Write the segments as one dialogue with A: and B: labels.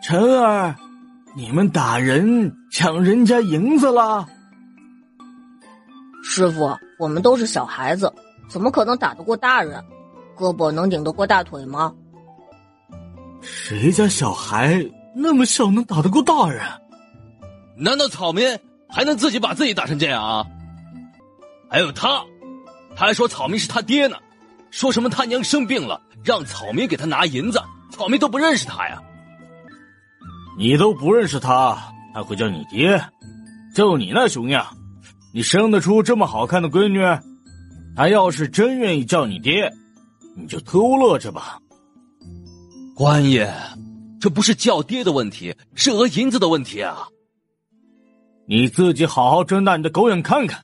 A: 晨儿，你们打人抢人家银子了？
B: 师傅，我们都是小孩子，怎么可能打得过大人？胳膊能顶得过大腿吗？
A: 谁家小孩那么小能打得过大人？
C: 难道草民还能自己把自己打成这样啊？还有他还说草民是他爹呢，说什么他娘生病了，让草民给他拿银子，草民都不认识他呀。
A: 你都不认识他，他会叫你爹？就你那熊样，你生得出这么好看的闺女？他要是真愿意叫你爹，你就偷乐着吧。
C: 官爷，这不是叫爹的问题，是讹银子的问题啊。
A: 你自己好好睁大你的狗眼看看，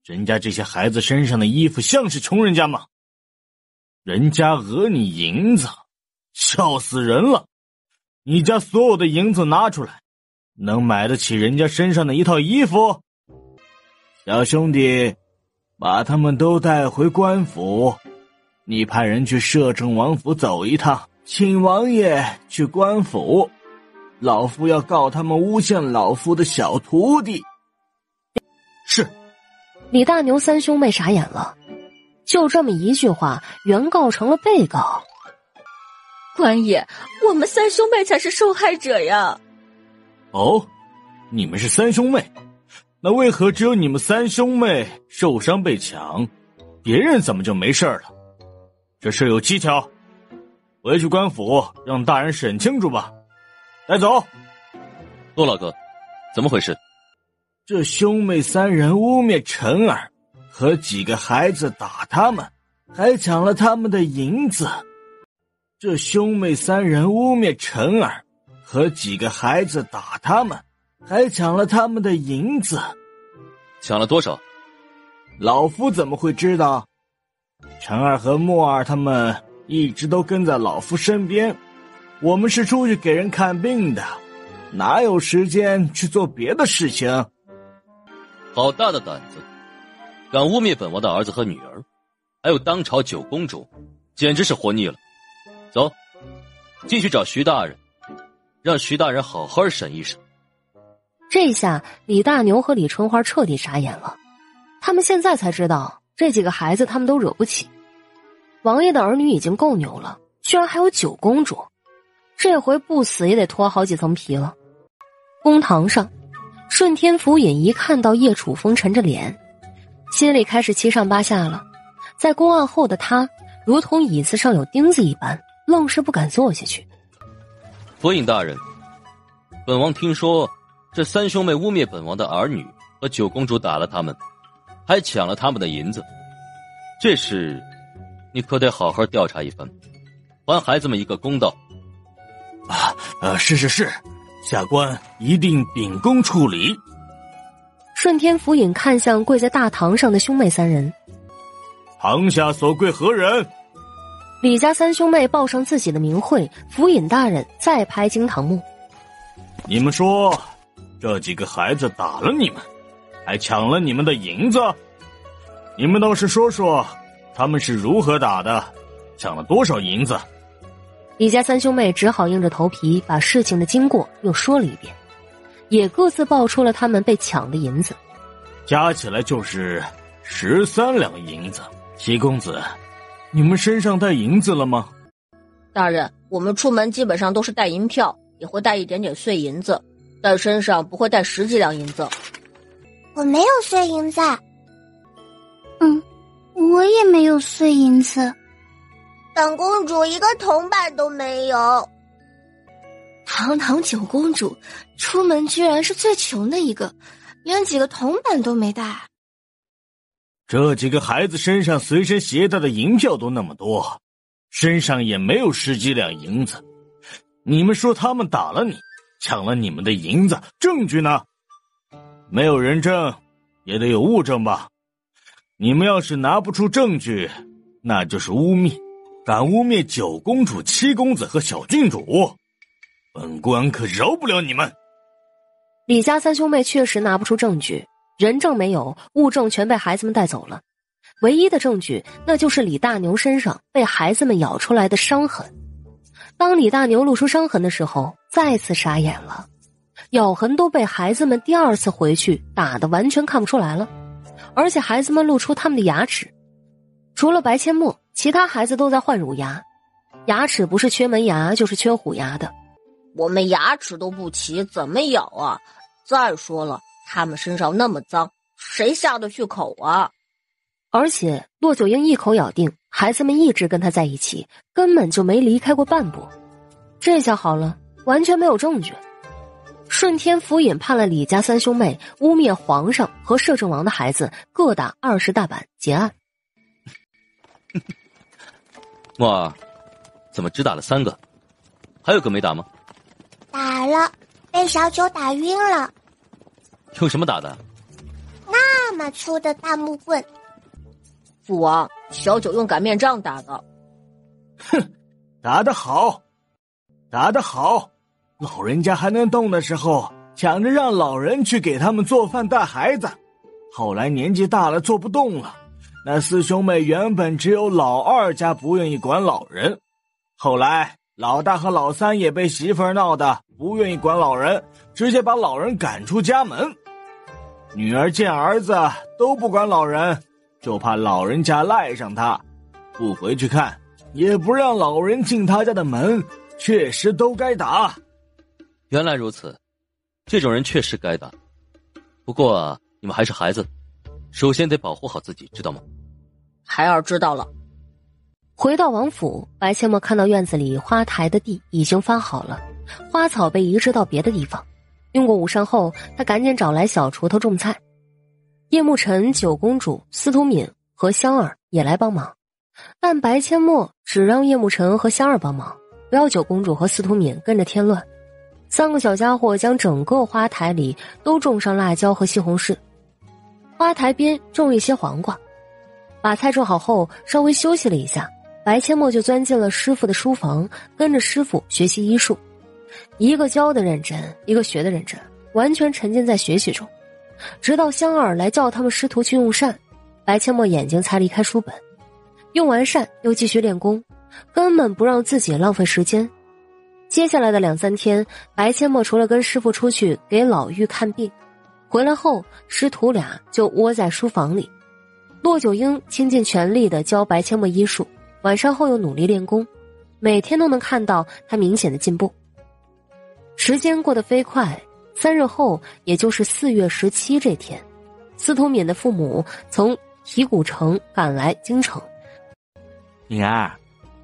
A: 人家这些孩子身上的衣服像是穷人家吗？人家讹你银子，笑死人了。你家所有的银子拿出来，能买得起人家身上的一套衣服？小兄弟，把他们都带回官府，你派人去摄政王府走一趟，请王爷去官府，老夫要告他们诬陷老夫的小徒弟。是。
D: 李大牛三兄妹傻眼了，就这么一句话，原告成了被告。
B: 官爷，我们三兄妹才是受害者呀！
A: 哦，你们是三兄妹，那为何只有你们三兄妹受伤被抢，别人怎么就没事了？这事有蹊跷，回去官府让大人审清楚吧。带走。
C: 陆老哥，怎么回事？
A: 这兄妹三人污蔑晨儿和几个孩子打他们，还抢了他们的银子。这兄妹三人污蔑晨儿和几个孩子打他们，还抢了他们的银子。
C: 抢了多少？
A: 老夫怎么会知道？晨儿和墨儿他们一直都跟在老夫身边，我们是出去给人看病的，哪有时间去做别的事情？
C: 好大的胆子，敢污蔑本王的儿子和女儿，还有当朝九公主，简直是活腻了。走，继续找徐大人，让徐大人好好审一审。
D: 这下李大牛和李春花彻底傻眼了，他们现在才知道这几个孩子他们都惹不起。王爷的儿女已经够牛了，居然还有九公主，这回不死也得脱好几层皮了。公堂上，顺天府尹一看到叶楚风沉着脸，心里开始七上八下了。在公案后的他如同椅子上有钉子一般，愣是不敢坐下去。
C: 府尹大人，本王听说这三兄妹污蔑本王的儿女和九公主打了他们，还抢了他们的银子，这事你可得好好调查一番，还孩子们一个公道。
A: 是，下官一定秉公处理。
D: 顺天府尹看向跪在大堂上的兄妹三人，
A: 堂下所跪何人？
D: 李家三兄妹报上自己的名讳，府尹大人再拍惊堂木。
A: 你们说，这几个孩子打了你们，还抢了你们的银子，你们倒是说说，他们是如何打的，抢了多少银子？
D: 李家三兄妹只好硬着头皮把事情的经过又说了一遍，也各自报出了他们被抢的银子，
A: 加起来就是13两银子。七公子，你们身上带银子了吗？
B: 大人，我们出门基本上都是带银票，也会带一点点碎银子，但身上不会带10几两银子。
E: 我没有碎银子。我也没有碎银子。本公主一个铜板都没有。
F: 堂堂九公主，出门居然是最穷的一个，连几个铜板都没带。
A: 这几个孩子身上随身携带的银票都那么多，身上也没有10几两银子。你们说他们打了你，抢了你们的银子，证据呢？没有人证，也得有物证吧？你们要是拿不出证据，那就是污蔑，敢污蔑九公主、七公子和小郡主，本官可饶不了你们。
D: 李家三兄妹确实拿不出证据，人证没有，物证全被孩子们带走了。唯一的证据，那就是李大牛身上被孩子们咬出来的伤痕。当李大牛露出伤痕的时候，再次傻眼了，咬痕都被孩子们第二次回去打得完全看不出来了，而且孩子们露出他们的牙齿。除了白阡陌，其他孩子都在换乳牙，牙齿不是缺门牙就是缺虎牙的。
B: 我们牙齿都不齐，怎么咬啊？再说了，他们身上那么脏，谁下得去口啊？
D: 而且骆九婴一口咬定孩子们一直跟他在一起，根本就没离开过半步。这下好了，完全没有证据。顺天府尹判了李家三兄妹污蔑皇上和摄政王的孩子各打20大板，结案。
C: 墨儿，怎么只打了3个？还有个没打吗？
E: 打了，被小九打晕了。
C: 用什么打的？
E: 那么粗的大木棍。
B: 父王，小九用擀面杖打的。
A: 哼，打得好，打得好！老人家还能动的时候，抢着让老人去给他们做饭带孩子，后来年纪大了做不动了。那4兄妹原本只有老2家不愿意管老人，后来老大和老3也被媳妇儿闹得不愿意管老人，直接把老人赶出家门。女儿见儿子都不管老人，就怕老人家赖上他，不回去看，也不让老人进他家的门，确实都该打。
C: 原来如此，这种人确实该打。不过你们还是孩子，首先得保护好自己，知道吗？
B: 孩儿知道了。
D: 回到王府，白阡陌看到院子里花台的地已经翻好了，花草被移植到别的地方。用过午膳后，他赶紧找来小锄头种菜。叶慕辰、九公主、司徒敏和香儿也来帮忙，但白阡陌只让叶慕辰和香儿帮忙，不要九公主和司徒敏跟着添乱。3个小家伙将整个花台里都种上辣椒和西红柿，花台边种一些黄瓜。把菜种好后，稍微休息了一下，白阡陌就钻进了师傅的书房，跟着师傅学习医术。一个教的认真，一个学的认真，完全沉浸在学习中。直到香儿来叫他们师徒去用膳，白阡陌眼睛才离开书本。用完膳又继续练功，根本不让自己浪费时间。接下来的2-3天，白阡陌除了跟师傅出去给老妪看病，回来后师徒俩就窝在书房里。骆九婴倾尽全力地教白阡陌医术，晚上后又努力练功，每天都能看到他明显的进步。时间过得飞快，3日后，也就是4月17这天，司徒敏的父母从提谷城赶来京城。
A: 敏儿，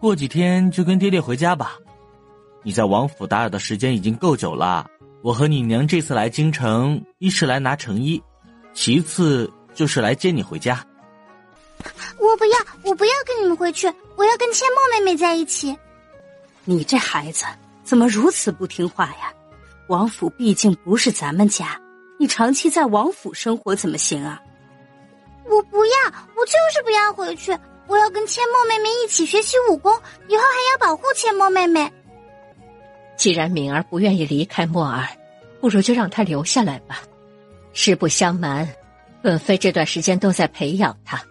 A: 过几天就跟爹爹回家吧。你在王府打扰的时间已经够久了。我和你娘这次来京城，一是来拿成衣，其次就是来接你回家。
E: 我不要跟你们回去，我要跟阡陌妹妹在一起。
G: 你这孩子怎么如此不听话呀？王府毕竟不是咱们家，你长期在王府生活怎么行啊？
E: 我不要，我就是不要回去，我要跟阡陌妹妹一起学习武功，以后还要保护阡陌妹妹。
H: 既然敏儿不愿意离开墨儿，不如就让她留下来吧。实不相瞒，本妃这段时间都在培养她，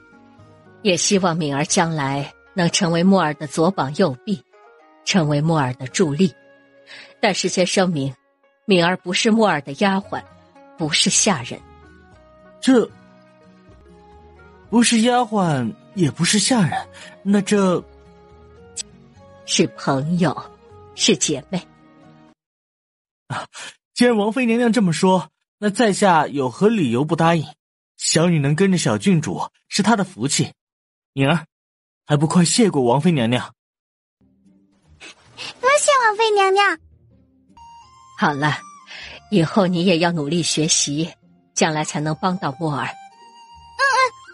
H: 也希望敏儿将来能成为墨儿的左膀右臂，成为墨儿的助力。但事先声明，敏儿不是墨儿的丫鬟，不是下人。
A: 这不是丫鬟，也不是下人，那这
H: 是朋友，是姐妹。
A: 既然王妃娘娘这么说，那在下有何理由不答应？小女能跟着小郡主是她的福气，敏儿还不快谢过王妃娘娘。
E: 多谢王妃娘娘。
H: 好了，以后你也要努力学习，将来才能帮到墨儿。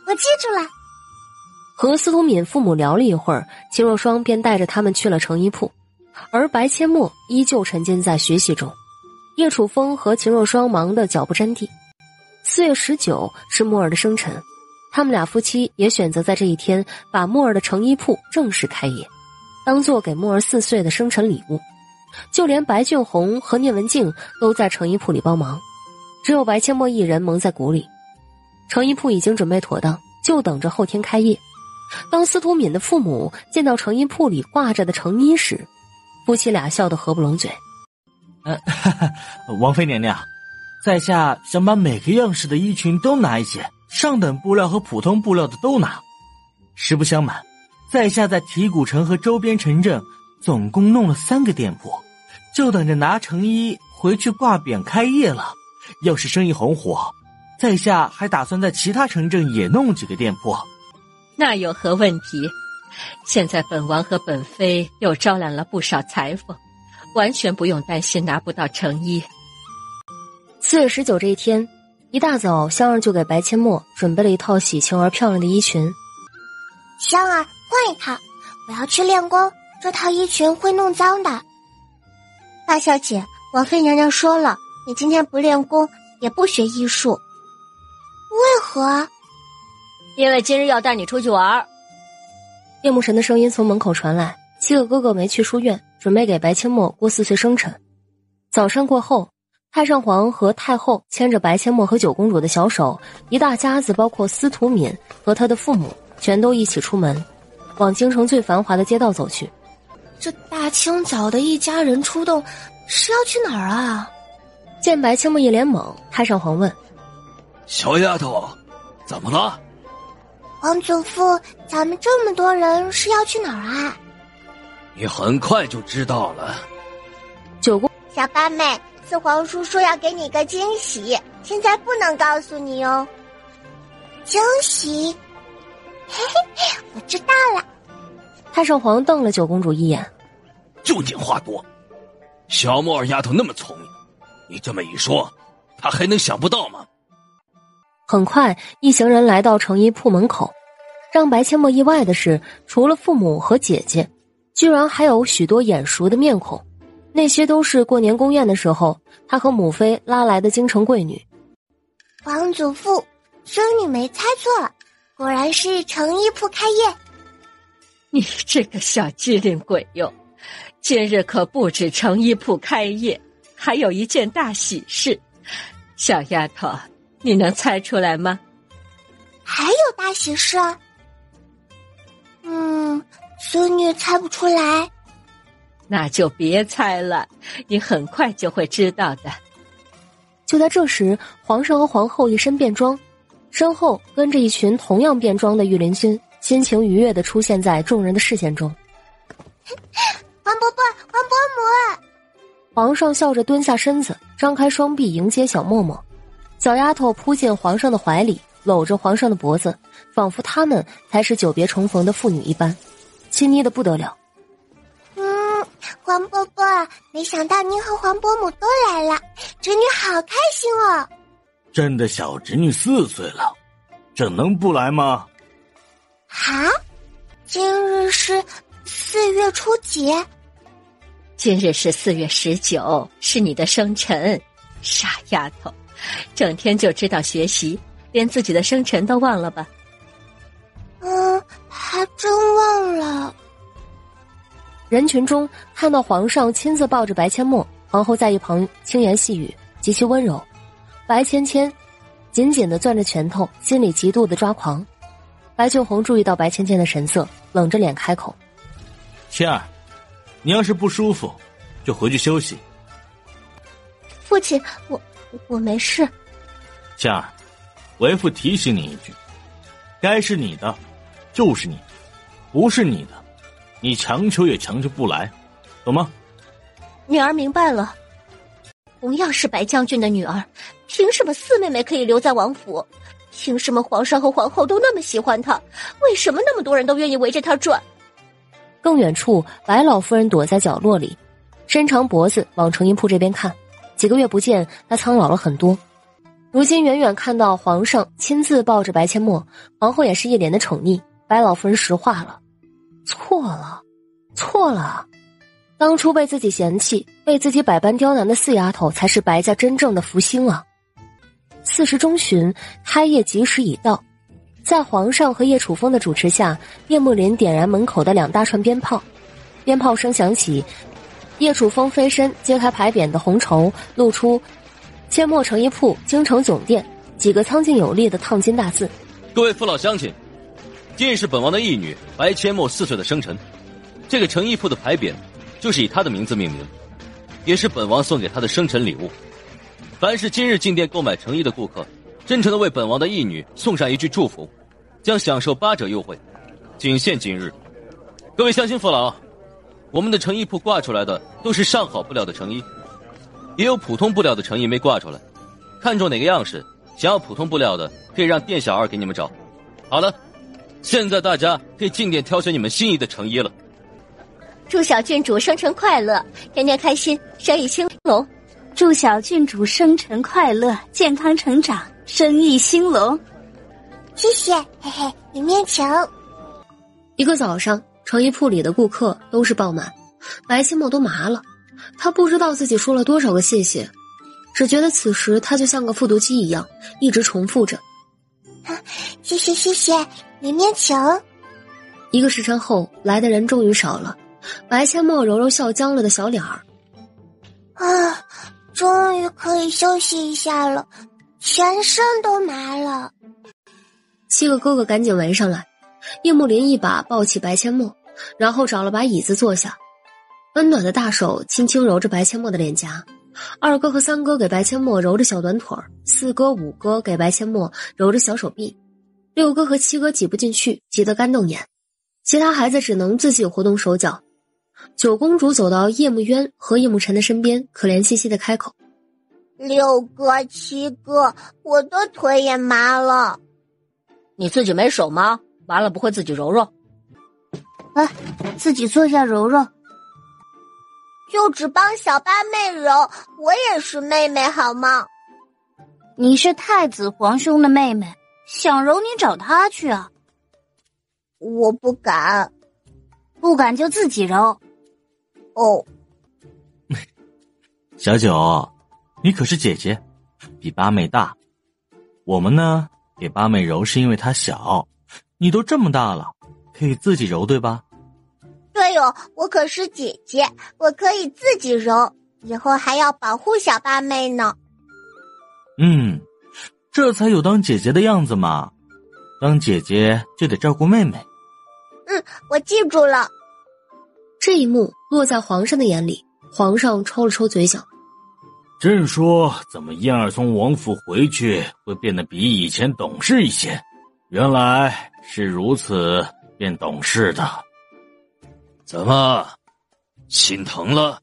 E: 我记住了。
D: 和司徒敏父母聊了一会儿，秦若霜便带着他们去了成衣铺，而白阡陌依旧沉浸在学习中。叶楚风和秦若霜忙得脚不沾地。4月19是墨儿的生辰，他们俩夫妻也选择在这一天把墨儿的成衣铺正式开业，当做给墨儿4岁的生辰礼物。就连白俊宏和聂文静都在成衣铺里帮忙，只有白阡陌一人蒙在鼓里。成衣铺已经准备妥当，就等着后天开业。当司徒敏的父母见到成衣铺里挂着的成衣时，夫妻俩笑得合不拢嘴。
A: 王妃娘娘，在下想把每个样式的衣裙都拿一些，上等布料和普通布料的都拿。实不相瞒，在下在提古城和周边城镇总共弄了3个店铺，就等着拿成衣回去挂匾开业了。要是生意红火，在下还打算在其他城镇也弄几个店铺。
H: 那有何问题？现在本王和本妃又招揽了不少裁缝，完全不用担心拿不到成衣。
D: 4月19这一天，一大早，香儿就给白阡陌准备了一套喜庆而漂亮的衣裙。
E: 香儿，换一套，我要去练功，这套衣裙会弄脏的。大小姐，王妃娘娘说了，你今天不练功，也不学艺术。为何？
B: 因为今日要带你出去玩。
D: 夜幕神的声音从门口传来，7个哥哥没去书院，准备给白阡陌过4岁生辰。早膳过后，太上皇和太后牵着白阡陌和九公主的小手，一大家子包括司徒敏和他的父母全都一起出门，往京城最繁华的街道走去。
F: 这大清早的一家人出动，是要去哪儿啊？
D: 见白阡陌一脸懵，太上皇问：
C: 小丫头，怎么了？
E: 王祖父，咱们这么多人是要去哪儿啊？
C: 你很快就知道了。
D: 九公
E: 小八妹，四皇叔说要给你个惊喜，现在不能告诉你哦。惊喜？嘿嘿，我知道了。
D: 太上皇瞪了九公主一眼：
C: 就你话多，小莫儿丫头那么聪明，你这么一说，她还能想不到吗？
D: 很快，一行人来到成衣铺门口。让白阡陌意外的是，除了父母和姐姐，居然还有许多眼熟的面孔。那些都是过年宫宴的时候，他和母妃拉来的京城贵女。
E: 王祖父，孙女没猜错，果然是成衣铺开业。
H: 你这个小机灵鬼哟！今日可不止成衣铺开业，还有一件大喜事。小丫头，你能猜出来吗？
E: 还有大喜事？孙女猜不出来。
H: 那就别猜了，你很快就会知道的。
D: 就在这时，皇上和皇后一身便装，身后跟着一群同样便装的御林军，心情愉悦地出现在众人的视线中。
E: 皇伯伯，皇伯母！
D: 皇上笑着蹲下身子，张开双臂迎接小嬷嬷。小丫头扑进皇上的怀里，搂着皇上的脖子，仿佛他们才是久别重逢的父女一般，亲昵的不得了。
E: 皇伯伯，没想到您和皇伯母都来了，侄女好开心哦。
A: 朕的小侄女4岁了，朕能不来吗？
E: 啊，今日是4月初几？
H: 今日是4月19，是你的生辰。傻丫头，整天就知道学习，连自己的生辰都忘了吧？
E: 还真忘了。
D: 人群中看到皇上亲自抱着白阡陌，皇后在一旁轻言细语，极其温柔。白芊芊紧紧地攥着拳头，心里极度的抓狂。白俊宏注意到白芊芊的神色，冷着脸开口：
A: 芊儿，你要是不舒服就回去休息。
B: 父亲，我没事。
A: 芊儿，为父提醒你一句，该是你的就是你的，不是你的你强求也强求不来，懂吗？
B: 女儿明白了。同样是白将军的女儿，凭什么四妹妹可以留在王府？凭什么皇上和皇后都那么喜欢她？为什么那么多人都愿意围着她转？
D: 更远处，白老夫人躲在角落里，伸长脖子往成衣铺这边看。几个月不见，她苍老了很多。如今远远看到皇上亲自抱着白阡陌，皇后也是一脸的宠溺。白老夫人石化了，错了。当初被自己嫌弃、被自己百般刁难的4丫头，才是白家真正的福星啊！4时中旬，开业吉时已到，在皇上和叶楚风的主持下，叶幕林点燃门口的2大串鞭炮，鞭炮声响起，叶楚风飞身揭开牌匾的红绸，露出阡陌成衣铺京城总店几个苍劲有力的烫金大字。
C: 各位父老乡亲，今日是本王的义女白阡陌4岁的生辰，这个成衣铺的牌匾就是以她的名字命名。也是本王送给他的生辰礼物。凡是今日进店购买成衣的顾客，真诚的为本王的义女送上一句祝福，将享受8折优惠，仅限今日。各位乡亲父老，我们的成衣铺挂出来的都是上好布料的成衣，也有普通布料的成衣没挂出来。看中哪个样式，想要普通布料的，可以让店小二给你们找。好了，现在大家可以进店挑选你们心仪的成衣了。
B: 祝小郡主生辰快乐，天天开心，生意兴隆。
G: 祝小郡主生辰快乐，健康成长，生意兴隆。
E: 谢谢，嘿嘿，里面请。
D: 一个早上，成衣铺里的顾客都是爆满，白千墨都麻了。他不知道自己说了多少个谢谢，只觉得此时他就像个复读机一样，一直重复着。
E: 谢谢谢谢，里面请。
D: 1个时辰后，来的人终于少了。白千墨揉揉笑僵了的小脸儿，
E: 啊，终于可以休息一下了，全身都麻了。
D: 7个哥哥赶紧围上来，叶慕林一把抱起白千墨，然后找了把椅子坐下，温暖的大手轻轻揉着白千墨的脸颊。2哥和3哥给白千墨揉着小短腿，4哥5哥给白千墨揉着小手臂，6哥和7哥挤不进去，急得干瞪眼，其他孩子只能自己活动手脚。9公主走到叶慕渊和叶慕辰的身边，可怜兮兮地开口
E: ：“6哥、7哥，我的腿也麻了。”
H: 你自己没手吗？麻了不会自己揉揉？
F: 自己坐下揉揉。
E: 就只帮小八妹揉，我也是妹妹好吗？
F: 你是太子皇兄的妹妹，想揉你找他去啊。
E: 我不敢。
F: 不敢就自己揉。
E: 哦。
A: 小九，你可是姐姐，比八妹大。我们呢，给八妹揉是因为她小，你都这么大了，可以自己揉对吧？
E: 对哦，我可是姐姐，我可以自己揉，以后还要保护小八妹呢。
A: 这才有当姐姐的样子嘛。当姐姐就得照顾妹妹。
E: 我记住了。
D: 这一幕落在皇上的眼里，皇上抽了抽嘴角。
A: 正说怎么燕儿从王府回去会变得比以前懂事一些，原来是如此变懂事的。
C: 怎么心疼了？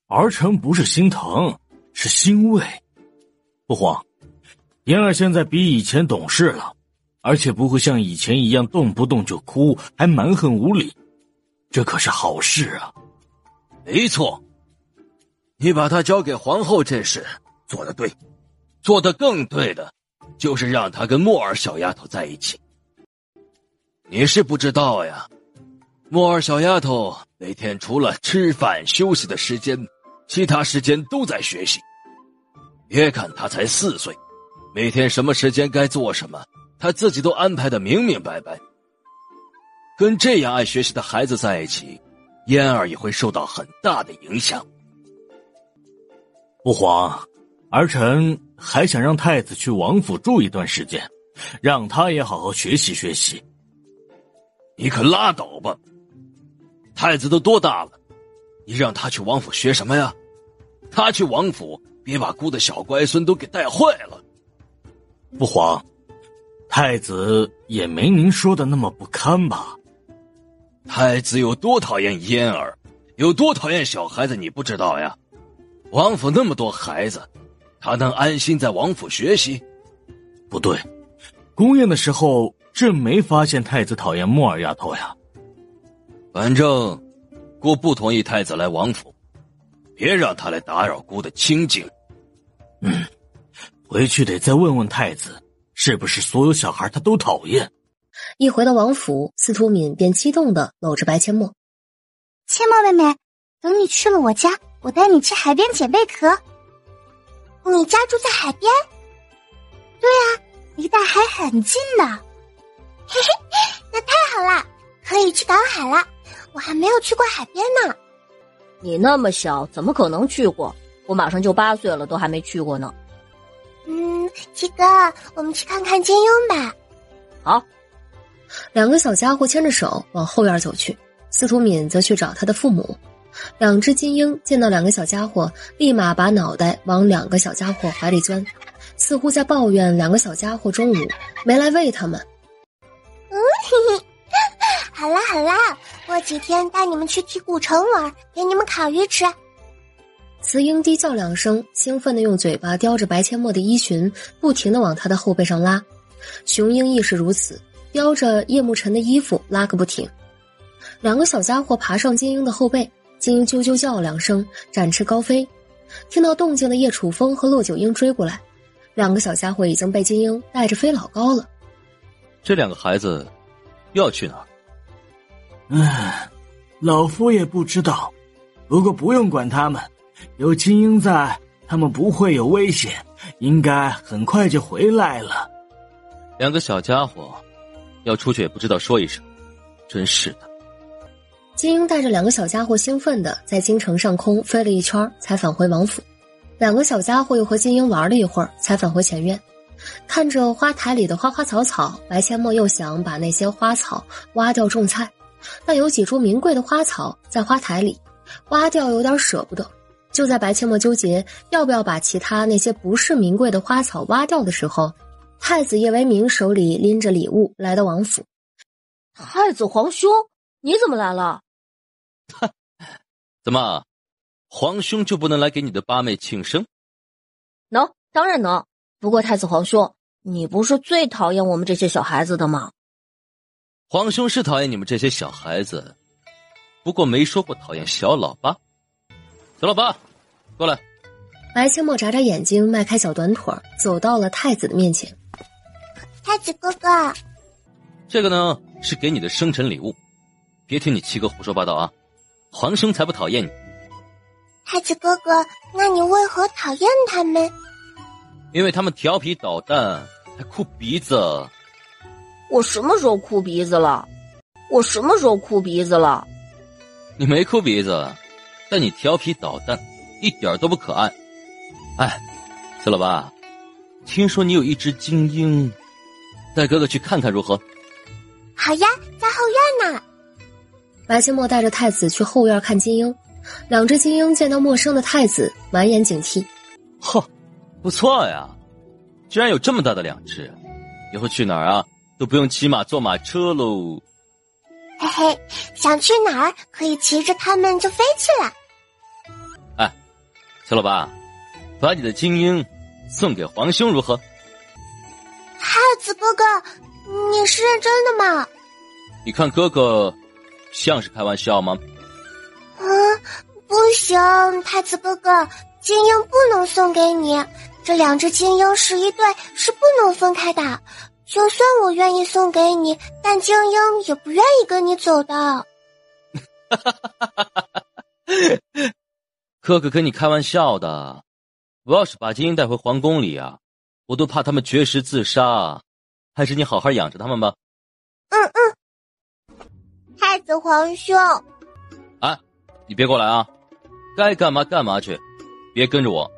A: 儿臣不是心疼，是欣慰。父皇，燕儿现在比以前懂事了，而且不会像以前一样动不动就哭，还蛮横无理，这可是好事啊。
C: 没错，你把她交给皇后这事做得对，做得更对的就是让她跟墨儿小丫头在一起。你是不知道呀，墨儿小丫头每天除了吃饭休息的时间，其他时间都在学习。别看她才4岁，每天什么时间该做什么，她自己都安排得明明白白。跟这样爱学习的孩子在一起，嫣儿也会受到很大的影响。
A: 父皇，儿臣还想让太子去王府住一段时间，让他也好好学习学习。
C: 你可拉倒吧，太子都多大了，你让他去王府学什么呀？他去王府别把姑的小乖孙都给带坏了。
A: 父皇，太子也没您说的那么不堪吧？
C: 太子有多讨厌嫣儿，有多讨厌小孩子，你不知道呀？王府那么多孩子，他能安心在王府学习？
A: 不对，宫宴的时候朕没发现太子讨厌墨儿丫头呀。
C: 反正姑不同意太子来王府，别让他来打扰姑的清静。
A: 回去得再问问太子，是不是所有小孩他都讨厌。
D: 一回到王府，司徒敏便激动地搂着白千墨。
E: 千墨妹妹，等你去了我家，我带你去海边捡贝壳。你家住在海边？对啊，离大海很近呢。嘿嘿，那太好了，可以去赶海了。我还没有去过海边呢。
H: 你那么小，怎么可能去过？我马上就8岁了，都还没去过呢。
E: 七哥，我们去看看金庸吧。
H: 好。
D: 2个小家伙牵着手往后院走去，司徒敏则去找他的父母。两只金鹰见到两个小家伙，立马把脑袋往两个小家伙怀里钻，似乎在抱怨两个小家伙中午没来喂他们。
E: 好啦好啦，过几天带你们去剔骨城玩，给你们烤鱼吃。
D: 雌鹰低叫两声，兴奋地用嘴巴叼着白阡陌的衣裙，不停地往他的后背上拉。雄鹰亦是如此，叼着叶慕辰的衣服拉个不停。两个小家伙爬上金鹰的后背，金鹰啾啾叫两声，展翅高飞。听到动静的叶楚风和骆九鹰追过来，两个小家伙已经被金鹰带着飞老高了。
C: 这两个孩子又要去哪儿？
A: 老夫也不知道，不过不用管他们，有金鹰在，他们不会有危险，应该很快就回来了。
C: 两个小家伙要出去也不知道说一声，真是的。
D: 金鹰带着两个小家伙兴奋地在京城上空飞了一圈，才返回王府。两个小家伙又和金鹰玩了一会儿，才返回前院。看着花台里的花花草草，白阡陌又想把那些花草挖掉种菜，但有几株名贵的花草在花台里，挖掉有点舍不得。就在白阡陌纠结要不要把其他那些不是名贵的花草挖掉的时候，太子叶为民手里拎着礼物来到王府。
B: 太子皇兄，你怎么来了？
C: 怎么，皇兄就不能来给你的八妹庆生？
B: 能，当然能。不过太子皇兄，你不是最讨厌我们这些小孩子的吗？
C: 皇兄是讨厌你们这些小孩子，不过没说过讨厌小老八。小老八，过来。
D: 白阡陌眨眨眼睛，迈开小短腿，走到了太子的面前。
E: 太子哥哥，
C: 这个呢是给你的生辰礼物，别听你七哥胡说八道啊，皇兄才不讨厌你。
E: 太子哥哥，那你为何讨厌他们？
C: 因为他们调皮捣蛋，还哭鼻子。
B: 我什么时候哭鼻子了？
C: 你没哭鼻子，但你调皮捣蛋，一点都不可爱。哎，小老八，听说你有一只金鹰，带哥哥去看看如何？
E: 好呀，在后院呢。
D: 白阡陌带着太子去后院看金鹰，两只金鹰见到陌生的太子，满眼警惕。
C: 嚯，不错呀，居然有这么大的两只，以后去哪儿啊都不用骑马坐马车喽。
E: 嘿嘿，想去哪儿可以骑着它们就飞去了。
C: 哎，小老八，把你的金鹰送给皇兄如何？
E: 太子哥哥，你是认真的吗？
C: 你看哥哥像是开玩笑吗？
E: 不行，太子哥哥，金鹰不能送给你，这两只金鹰是一对，是不能分开的。就算我愿意送给你，但金鹰也不愿意跟你走的。
C: 哥哥跟你开玩笑的，我要是把金鹰带回皇宫里啊，我都怕他们绝食自杀，还是你好好养着他们吧。
E: 太子皇兄，
C: 哎，你别过来啊，该干嘛干嘛去，别跟着我。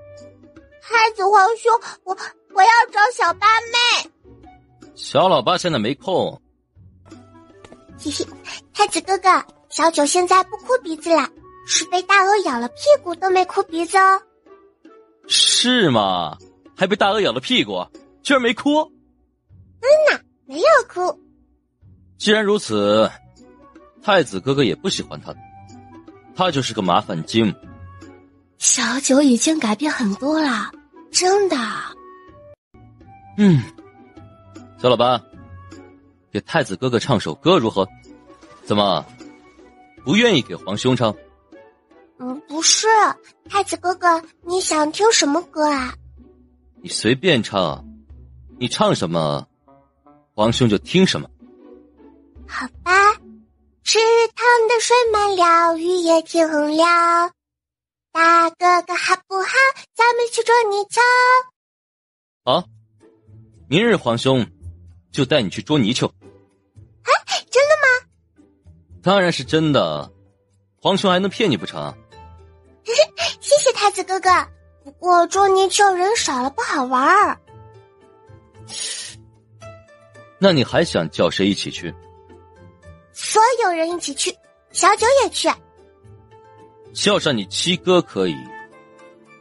E: 太子皇兄，我要找小八妹。
C: 小老八现在没空。
E: 嘿嘿，太子哥哥，小九现在不哭鼻子了，是被大鹅咬了屁股都没哭鼻子哦。
C: 是吗？还被大鹅咬了屁股，居然没哭？
E: 没有哭。
C: 既然如此，太子哥哥也不喜欢他，他就是个麻烦精。
F: 小九已经改变很多了，真的。
C: 小老八，给太子哥哥唱首歌如何？怎么，不愿意给皇兄唱？
E: 不是，太子哥哥，你想听什么歌啊？
C: 你随便唱，你唱什么，皇兄就听什么。
E: 好吧，池塘的水满了，雨也停了，大哥哥好不好？咱们去捉泥鳅。
C: 好，明日皇兄就带你去捉泥鳅。
E: 真的吗？
C: 当然是真的，皇兄还能骗你不成？
E: 谢谢太子哥哥，不过捉泥鳅人少了不好玩儿。
C: 那你还想叫谁一起去？
E: 所有人一起去，小九也去。
C: 叫上你七哥可以，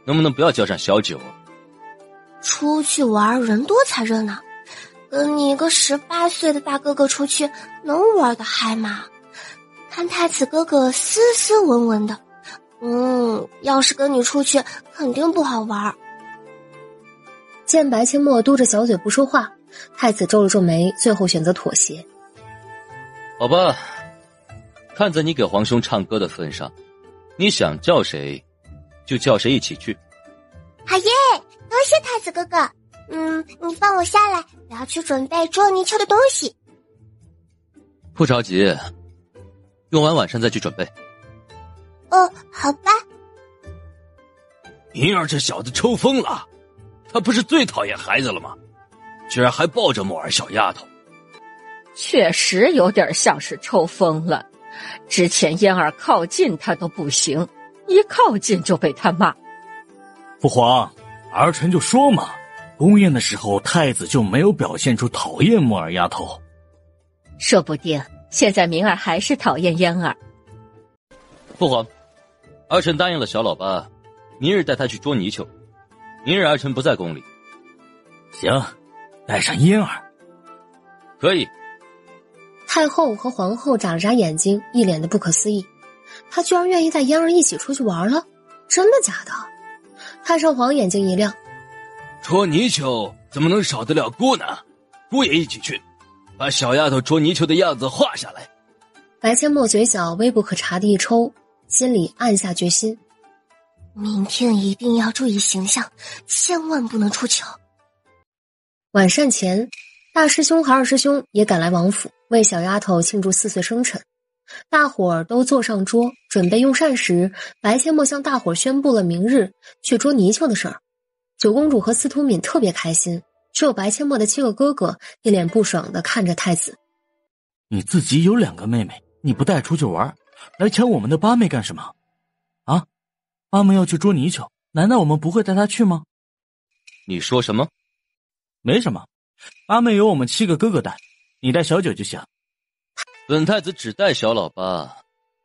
C: 能不能不要叫上小九？
E: 出去玩人多才热闹，跟你一个18岁的大哥哥出去能玩得嗨吗？看太子哥哥斯斯文文的，要是跟你出去肯定不好玩。
D: 见白阡陌嘟着小嘴不说话，太子皱了皱眉，最后选择妥协。
C: 好吧，看在你给皇兄唱歌的份上，你想叫谁就叫谁一起去。
E: 好耶，多谢太子哥哥。你放我下来，我要去准备捉泥鳅的东西。
C: 不着急，用完晚上再去准备。
E: 哦，好吧。
C: 明儿这小子抽风了，他不是最讨厌孩子了吗？居然还抱着墨儿小丫头。
H: 确实有点像是抽风了。之前嫣儿靠近他都不行，一靠近就被他骂。
A: 父皇，儿臣就说嘛，宫宴的时候太子就没有表现出讨厌墨儿丫头。
H: 说不定现在明儿还是讨厌嫣儿。
C: 父皇，儿臣答应了小老八，明日带他去捉泥鳅。明日儿臣不在宫里。
A: 行，带上嫣儿。
C: 可以。
D: 太后和皇后眨了眨眼睛，一脸的不可思议。她居然愿意带嫣儿一起出去玩了？真的假的？太上皇眼睛一亮。
C: 捉泥鳅怎么能少得了姑呢？姑也一起去，把小丫头捉泥鳅的样子画下来。
D: 白阡陌嘴角微不可察的一抽，心里暗下决心，
E: 明天一定要注意形象，千万不能出糗。
D: 晚膳前，大师兄和二师兄也赶来王府，为小丫头庆祝4岁生辰。大伙儿都坐上桌，准备用膳时，白阡陌向大伙儿宣布了明日去捉泥鳅的事儿。九公主和司徒敏特别开心，只有白阡陌的7个哥哥一脸不爽地看着太子。
A: 你自己有2个妹妹，你不带出去玩，来抢我们的八妹干什么？啊，八妹要去捉泥鳅，难道我们不会带她去吗？
C: 你说什么？
A: 没什么，八妹由我们7个哥哥带，你带小九就行。
C: 本太子只带小老八，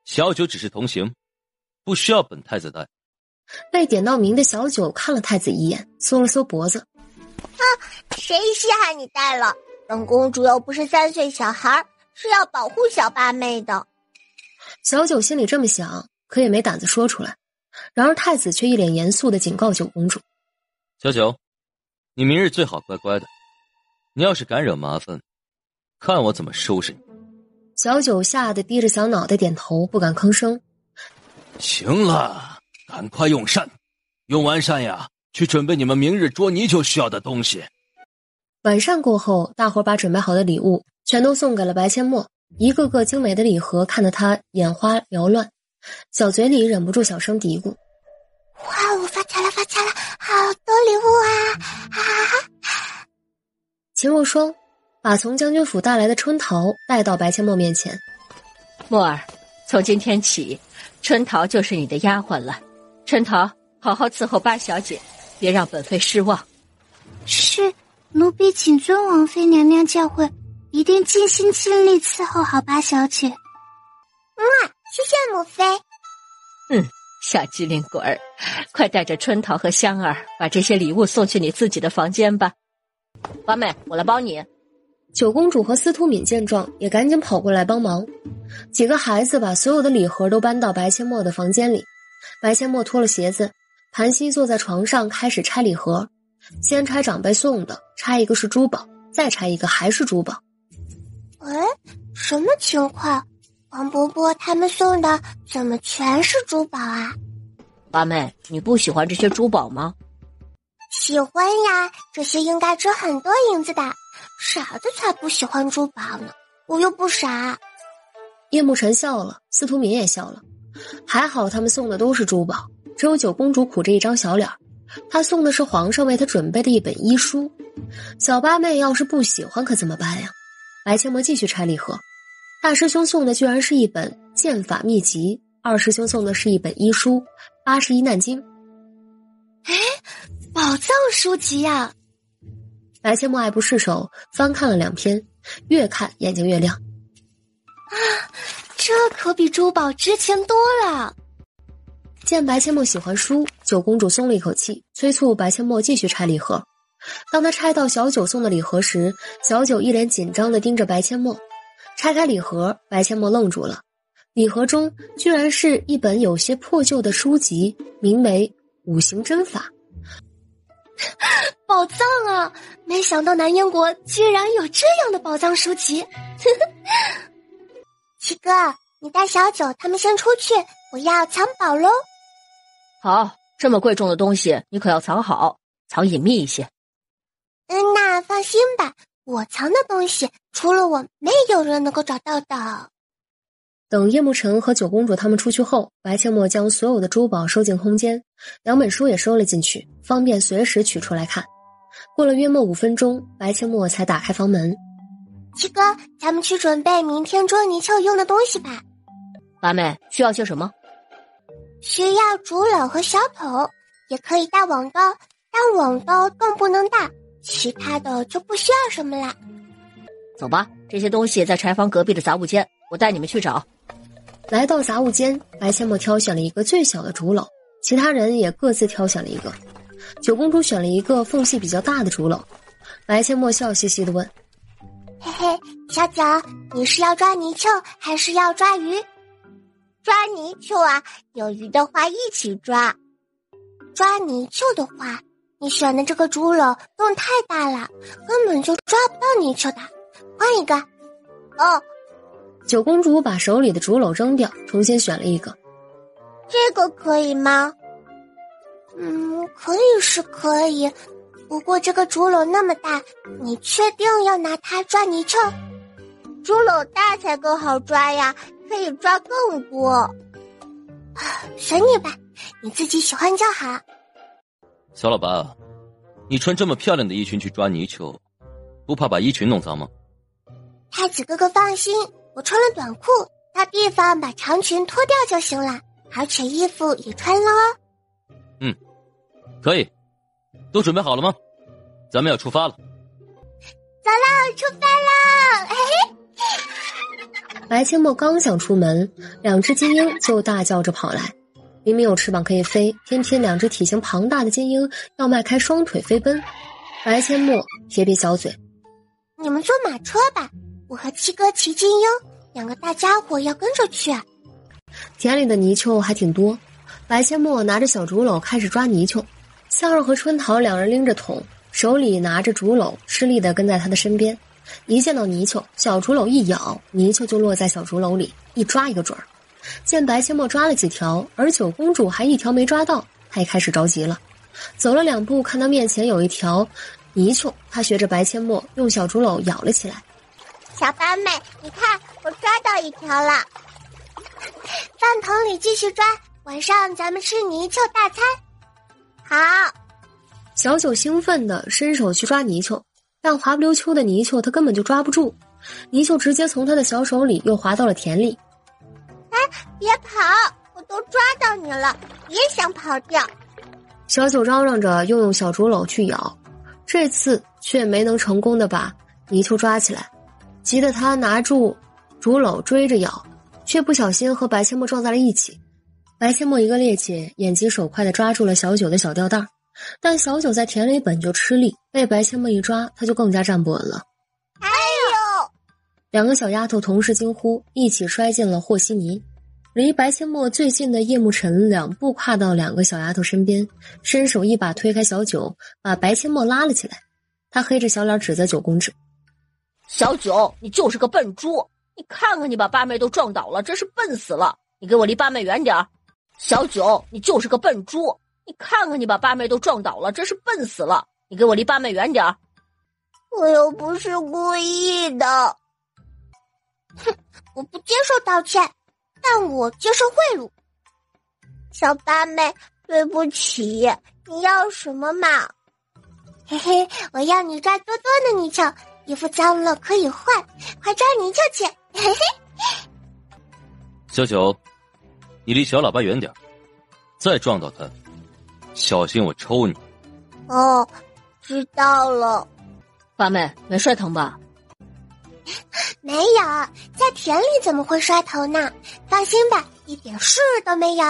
C: 小九只是同行，不需要本太子带。
D: 被点到名的小九看了太子一眼，缩了缩脖子。
E: 谁稀罕你带了？本公主又不是3岁小孩，是要保护小八妹的。
D: 小九心里这么想，可也没胆子说出来。然而太子却一脸严肃地警告九公主：
C: 小九，你明日最好乖乖的，你要是敢惹麻烦，看我怎么收拾你。
D: 小九吓得低着小脑袋点头，不敢吭声。
C: 行了，赶快用膳，用完膳呀，去准备你们明日捉泥鳅需要的东西。
D: 晚膳过后，大伙把准备好的礼物全都送给了白阡陌，一个个精美的礼盒看得他眼花缭乱，小嘴里忍不住小声嘀咕：
E: 哇，我发财了，发财了，好多礼物啊！
D: 秦若霜把从将军府带来的春桃带到白阡陌面前。
H: 墨儿，从今天起，春桃就是你的丫鬟了。春桃，好好伺候八小姐，别让本妃失望。
E: 是，奴婢谨遵王妃娘娘教诲，一定尽心尽力伺候好八小姐。谢谢母妃。
H: 小机灵鬼儿，快带着春桃和香儿把这些礼物送去你自己的房间吧。八妹，我来帮你。
D: 九公主和司徒敏见状也赶紧跑过来帮忙。几个孩子把所有的礼盒都搬到白阡陌的房间里。白阡陌脱了鞋子，盘膝坐在床上开始拆礼盒，先拆长辈送的，拆一个是珠宝，再拆一个还是珠宝。
E: 什么情况？王伯伯他们送的怎么全是珠宝啊？
H: 八妹，你不喜欢这些珠宝吗？
E: 喜欢呀，这些应该值很多银子的。傻子才不喜欢珠宝呢，我又不傻。
D: 叶慕辰笑了，司徒敏也笑了。还好他们送的都是珠宝，只有九公主苦着一张小脸，她送的是皇上为她准备的一本医书。小八妹要是不喜欢可怎么办呀？白阡陌继续拆礼盒，大师兄送的居然是一本剑法秘籍，二师兄送的是一本医书《81难经》。
F: 宝藏书籍呀！
D: 白阡陌爱不释手，翻看了2篇，越看眼睛越亮。
F: 这可比珠宝值钱多了。
D: 见白千墨喜欢书，九公主松了一口气，催促白千墨继续拆礼盒。当他拆到小九送的礼盒时，小九一脸紧张地盯着白千墨。拆开礼盒，白千墨愣住了，礼盒中居然是一本有些破旧的书籍，名为《五行针法》。
F: 宝藏啊！没想到南燕国居然有这样的宝藏书籍。
E: 七哥，你带小九他们先出去，我要藏宝喽。
H: 好，这么贵重的东西你可要藏好，藏隐秘一些。
E: 那放心吧，我藏的东西除了我没有人能够找到的。
D: 等叶慕辰和九公主他们出去后，白千墨将所有的珠宝收进空间，2本书也收了进去，方便随时取出来看。过了约莫5分钟，白千墨才打开房门。
E: 七哥，咱们去准备明天捉泥鳅用的东西吧。
H: 八妹，需要些什么？
E: 需要竹篓和小桶，也可以带网刀，但网刀更不能大，其他的就不需要什么啦。
H: 走吧，这些东西在柴房隔壁的杂物间，我带你们去找。
D: 来到杂物间，白千墨挑选了一个最小的竹篓，其他人也各自挑选了一个。九公主选了一个缝隙比较大的竹篓。白千墨笑嘻嘻地问：
E: 嘿嘿，小九，你是要抓泥鳅还是要抓鱼？抓泥鳅啊，有鱼的话一起抓。抓泥鳅的话，你选的这个竹篓洞太大了，根本就抓不到泥鳅的，换一个。哦，
D: 九公主把手里的竹篓扔掉，重新选了一个。
E: 这个可以吗？可以是可以，不过这个竹篓那么大，你确定要拿它抓泥鳅？竹篓大才更好抓呀，可以抓更多。随你吧，你自己喜欢就好。
C: 小老八，你穿这么漂亮的衣裙去抓泥鳅，不怕把衣裙弄脏吗？
E: 太子哥哥放心，我穿了短裤，到地方把长裙脱掉就行了，而且衣服也穿了哦。
C: 可以，都准备好了吗？咱们要出发了。
E: 走了，出发了！嘿嘿。
D: 白千墨刚想出门，2只金鹰就大叫着跑来。明明有翅膀可以飞，偏偏2只体型庞大的金鹰要迈开双腿飞奔。白千墨撇撇小嘴：
E: 你们坐马车吧，我和七哥骑金鹰，2个大家伙要跟着去。
D: 田里的泥鳅还挺多，白千墨拿着小竹篓开始抓泥鳅。香儿和春桃2人拎着桶，手里拿着竹篓，吃力地跟在他的身边。一见到泥鳅，小竹篓一咬，泥鳅就落在小竹篓里，一抓一个准儿。见白千墨抓了几条，而九公主还1条没抓到，他也开始着急了。走了2步，看到面前有一条泥鳅，他学着白千墨用小竹篓咬了起来。
E: 小八妹，你看我抓到1条了，放桶里继续抓，晚上咱们吃泥鳅大餐。好。
D: 小九兴奋地伸手去抓泥鳅，但滑不溜秋的泥鳅他根本就抓不住，泥鳅直接从他的小手里又滑到了田里。
E: 别跑，我都抓到你了，别想跑掉。
D: 小九嚷嚷着又用小竹篓去咬，这次却没能成功的把泥鳅抓起来，急得他拿住竹篓追着咬，却不小心和白千墨撞在了一起。白千墨一个趔趄，眼疾手快地抓住了小九的小吊带，但小九在田里本就吃力，被白千墨一抓，他就更加站不稳了。
E: 哎呦
D: ！2个小丫头同时惊呼，一起摔进了和稀泥。离白千墨最近的叶慕辰2步跨到2个小丫头身边，伸手一把推开小九，把白千墨拉了起来。他黑着小脸指责九公主：
H: 小九，你就是个笨猪，你看看你把八妹都撞倒了，真是笨死了，你给我离八妹远点儿。小九，你就是个笨猪，你看看你把八妹都撞倒了，真是笨死了，你给我离八妹远点儿。
E: 我又不是故意的。哼，我不接受道歉，但我接受贿赂。小八妹，对不起，你要什么嘛？嘿嘿，我要你抓多多的泥鳅，衣服脏了可以换，快抓泥鳅去！嘿嘿。
C: 小九，你离小喇叭远点，再撞到他，小心我抽你。
E: 哦，知道了。
H: 八妹，没摔疼吧？
E: 没有，在田里怎么会摔头呢？放心吧，一点事都没有。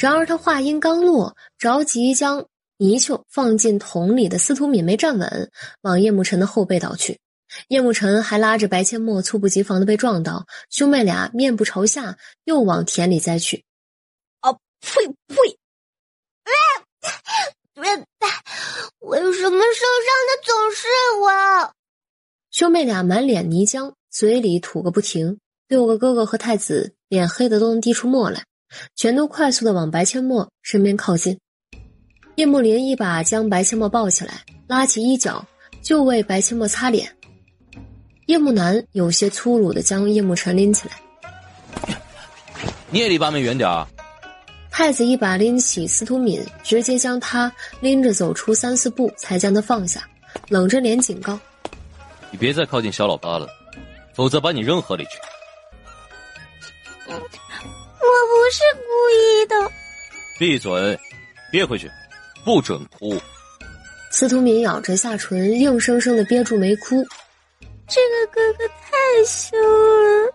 D: 然而他话音刚落，着急将泥鳅放进桶里的司徒敏没站稳，往叶慕辰的后背倒去。叶慕辰还拉着白阡陌猝不及防的被撞倒，兄妹俩面不朝下又往田里栽去。
E: 呸！为什么受伤的总是我？
D: 兄妹俩满脸泥浆，嘴里吐个不停。6个哥哥和太子脸黑的都能滴出沫来，全都快速的往白阡陌身边靠近。叶慕林一把将白阡陌抱起来，拉起衣角就为白阡陌擦脸。叶慕南有些粗鲁的将叶慕辰拎起来，
C: 你也离八妹远点儿。
D: 太子一把拎起司徒敏，直接将他拎着走出3、4步，才将他放下，冷着脸警告：
C: 你别再靠近小老八了，否则把你扔河里去。
E: 我不是故意的。
C: 闭嘴，憋回去，不准哭。
D: 司徒敏咬着下唇，硬生生的憋住没哭。
E: 这个哥哥太凶了。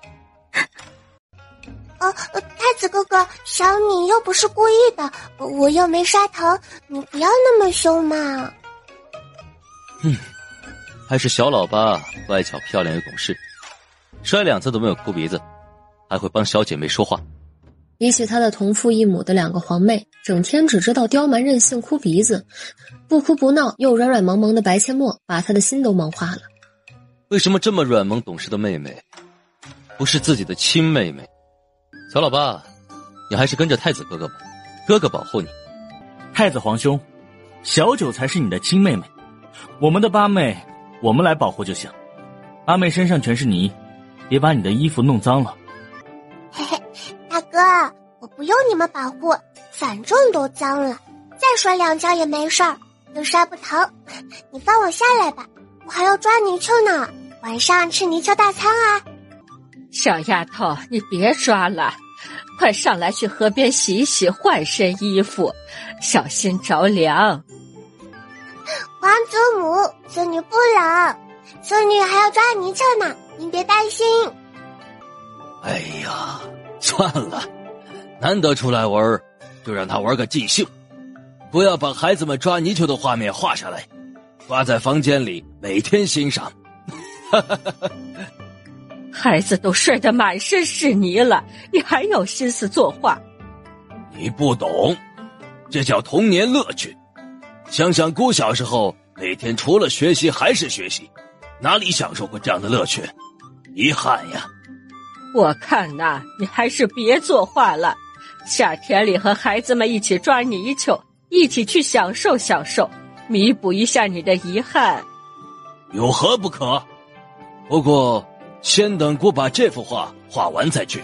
E: 太子哥哥，小米又不是故意的，我又没摔疼，你不要那么凶嘛。
C: 还是小老八乖巧漂亮又懂事，摔2次都没有哭鼻子，还会帮小姐妹说话。
D: 比起他的同父异母的2个皇妹，整天只知道刁蛮任性哭鼻子，不哭不闹又软软萌萌的白阡陌把他的心都萌化了。
C: 为什么这么软萌懂事的妹妹不是自己的亲妹妹？小老八，你还是跟着太子哥哥吧，哥哥保护你。
A: 太子皇兄，小九才是你的亲妹妹，我们的八妹我们来保护就行。八妹身上全是泥，别把你的衣服弄脏了。
E: 嘿嘿，大哥，我不用你们保护，反正都脏了，再摔2跤也没事儿，又摔不疼。你放我下来吧，我还要抓泥鳅呢，晚上吃泥鳅大餐啊。
H: 小丫头，你别抓了，快上来去河边洗洗，换身衣服，小心着凉。
E: 皇祖母，孙女不冷，孙女还要抓泥鳅呢，您别担心。
C: 哎呀，算了，难得出来玩，就让他玩个尽兴，不要把孩子们抓泥鳅的画面画下来，挂在房间里每天欣赏。
H: 孩子都睡得满身是泥了，你还有心思作画？
C: 你不懂，这叫童年乐趣。想想姑小时候，每天除了学习还是学习，哪里享受过这样的乐趣？遗憾呀。
H: 我看呐，你还是别作画了，下田里和孩子们一起抓泥鳅，一起去享受享受，弥补一下你的遗憾。
C: 有何不可？不过先等姑把这幅画画完再去。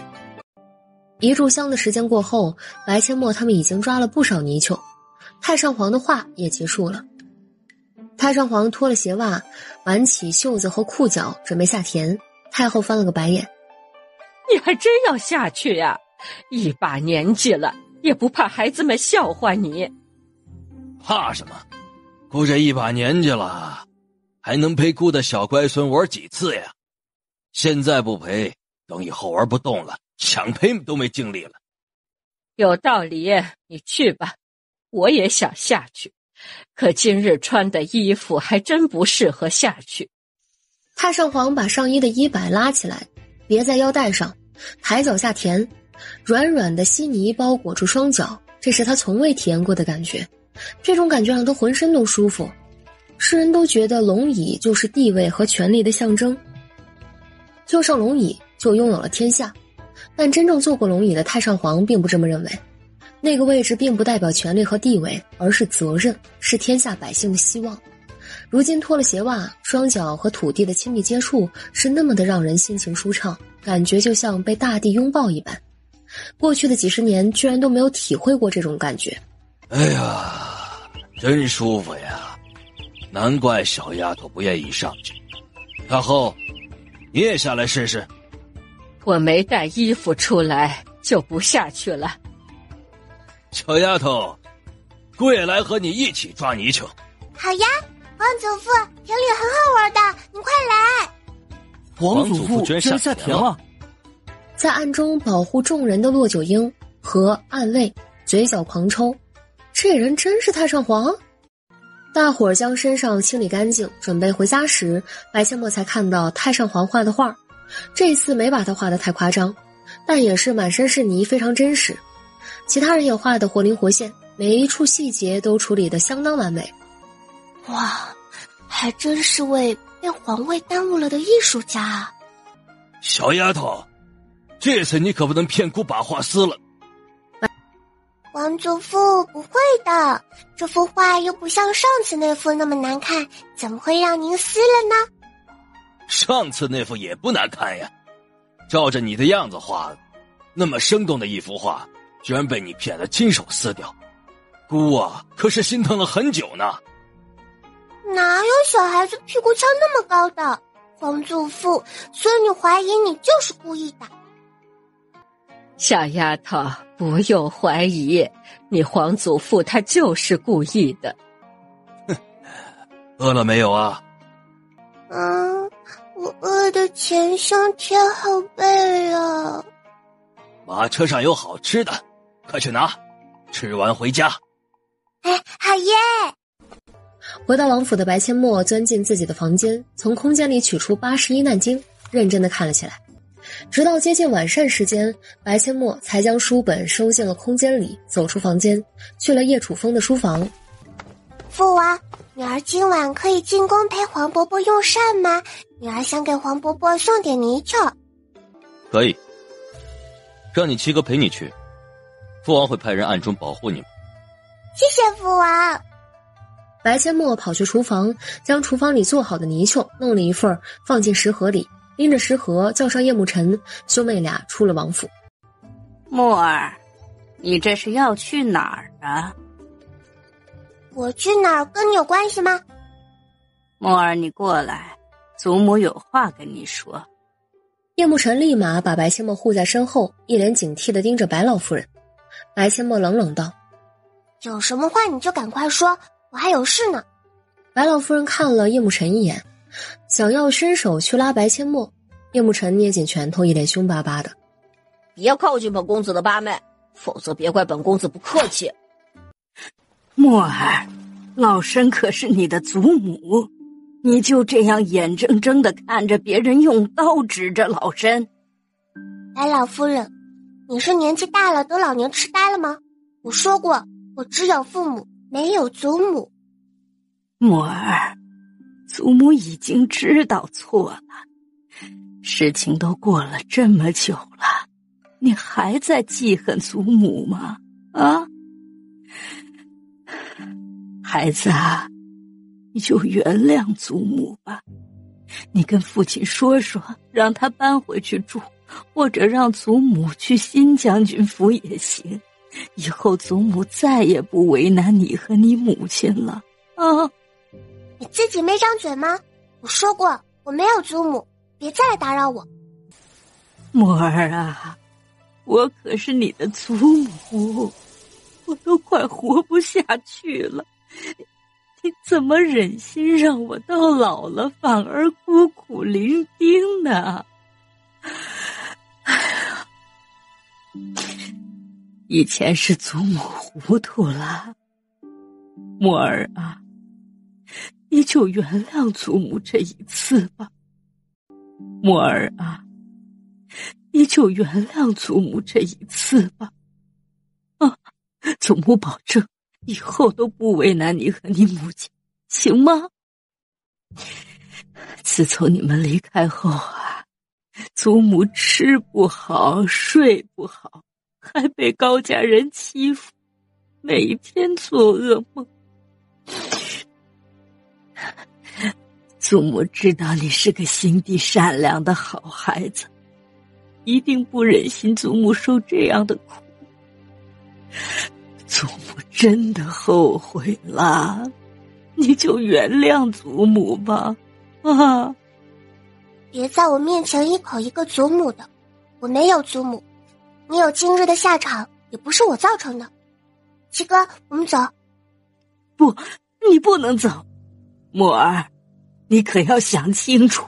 D: 一炷香的时间过后，白阡陌他们已经抓了不少泥鳅，太上皇的画也结束了。太上皇脱了鞋袜，挽起袖子和裤脚，准备下田。太后翻了个白眼：
H: 你还真要下去呀？一把年纪了，也不怕孩子们笑话你？
C: 怕什么？姑这一把年纪了，还能陪姑的小乖孙玩几次呀？现在不陪，等以后玩不动了，想陪都没精力了。
H: 有道理，你去吧，我也想下去，可今日穿的衣服还真不适合下去。
D: 太上皇把上衣的衣摆拉起来，别在腰带上，抬脚下田，软软的稀泥包裹住双脚，这是他从未体验过的感觉，这种感觉让他浑身都舒服。世人都觉得龙椅就是地位和权力的象征，坐上龙椅就拥有了天下，但真正坐过龙椅的太上皇并不这么认为。那个位置并不代表权力和地位，而是责任，是天下百姓的希望。如今脱了鞋袜，双脚和土地的亲密接触是那么的让人心情舒畅，感觉就像被大地拥抱一般。过去的几十年居然都没有体会过这种感觉。
C: 哎呀，真舒服呀，难怪小丫头不愿意上去。太后，你也下来试试。
H: 我没带衣服出来，就不下去了。
C: 小丫头，姑也来和你一起抓泥鳅。
E: 好呀，王祖父，田里很好玩的，你快来。
A: 王祖父居然下田了。
D: 在暗中保护众人的骆九婴和暗卫嘴角狂抽。这人真是太上皇？大伙儿将身上清理干净，准备回家时，白千墨才看到太上皇画的画。这次没把他画得太夸张，但也是满身是泥，非常真实。其他人也画得活灵活现，每一处细节都处理得相当完美。
F: 哇，还真是位被皇位耽误了的艺术家啊！
C: 小丫头，这次你可不能骗姑把画撕了。
E: 王祖父，不会的，这幅画又不像上次那幅那么难看，怎么会让您撕了呢？
C: 上次那幅也不难看呀，照着你的样子画的，那么生动的一幅画，居然被你骗得亲手撕掉，姑啊，可是心疼了很久呢。
E: 哪有小孩子屁股翘那么高的？皇祖父，孙女怀疑你就是故意的。
H: 小丫头，不用怀疑，你皇祖父他就是故意的。
C: 哼，饿了没有啊？
E: 我饿得前胸贴后背啊。
C: 马车上有好吃的，快去拿，吃完回家。
E: 哎，好耶！
D: 回到王府的白千墨钻进自己的房间，从空间里取出81难经，认真地看了起来。直到接近晚膳时间，白千墨才将书本收进了空间里，走出房间，去了叶楚风的书房。
E: 父王，女儿今晚可以进宫陪黄伯伯用膳吗？女儿想给黄伯伯送点泥鳅。
C: 可以，让你七哥陪你去，父王会派人暗中保护你们。
E: 谢谢父王。
D: 白千墨跑去厨房，将厨房里做好的泥鳅弄了一份放进食盒里，拎着食盒叫上叶慕辰，兄妹俩出了王府。
G: 墨儿，你这是要去哪儿啊？
E: 我去哪儿跟你有关系吗？
G: 墨儿，你过来，祖母有话跟你说。
D: 叶慕辰立马把白千墨护在身后，一脸警惕地盯着白老夫人。白千墨冷冷道：
E: 有什么话你就赶快说，我还有事呢。
D: 白老夫人看了叶慕辰一眼，想要伸手去拉白千墨，叶慕辰捏紧拳头，一脸凶巴巴的：
B: 别靠近本公子的八妹，否则别怪本公子不客气。
G: 墨儿，老身可是你的祖母，你就这样眼睁睁地看着别人用刀指着老身？
E: 白老夫人，你是年纪大了得老年痴呆了吗？我说过，我只有父母，没有祖母。
G: 墨儿，祖母已经知道错了，事情都过了这么久了，你还在记恨祖母吗？啊？孩子啊，你就原谅祖母吧，你跟父亲说说，让他搬回去住，或者让祖母去新将军府也行，以后祖母再也不为难你和你母亲了啊！
E: 你自己没张嘴吗？我说过我没有祖母，别再来打扰我。
G: 墨儿啊，我可是你的祖母，我都快活不下去了，你怎么忍心让我到老了反而孤苦伶仃呢？哎呀，以前是祖母糊涂了，墨儿啊，你就原谅祖母这一次吧。墨儿啊，你就原谅祖母这一次吧。啊，祖母保证以后都不为难你和你母亲，行吗？自从你们离开后啊，祖母吃不好睡不好，还被高家人欺负，每天做噩梦。祖母知道你是个心地善良的好孩子，一定不忍心祖母受这样的苦。祖母真的后悔了，你就原谅祖母吧，啊！
E: 别在我面前一口一个祖母的，我没有祖母，你有今日的下场也不是我造成的。七哥，我们走。
G: 不，你不能走，墨儿，你可要想清楚，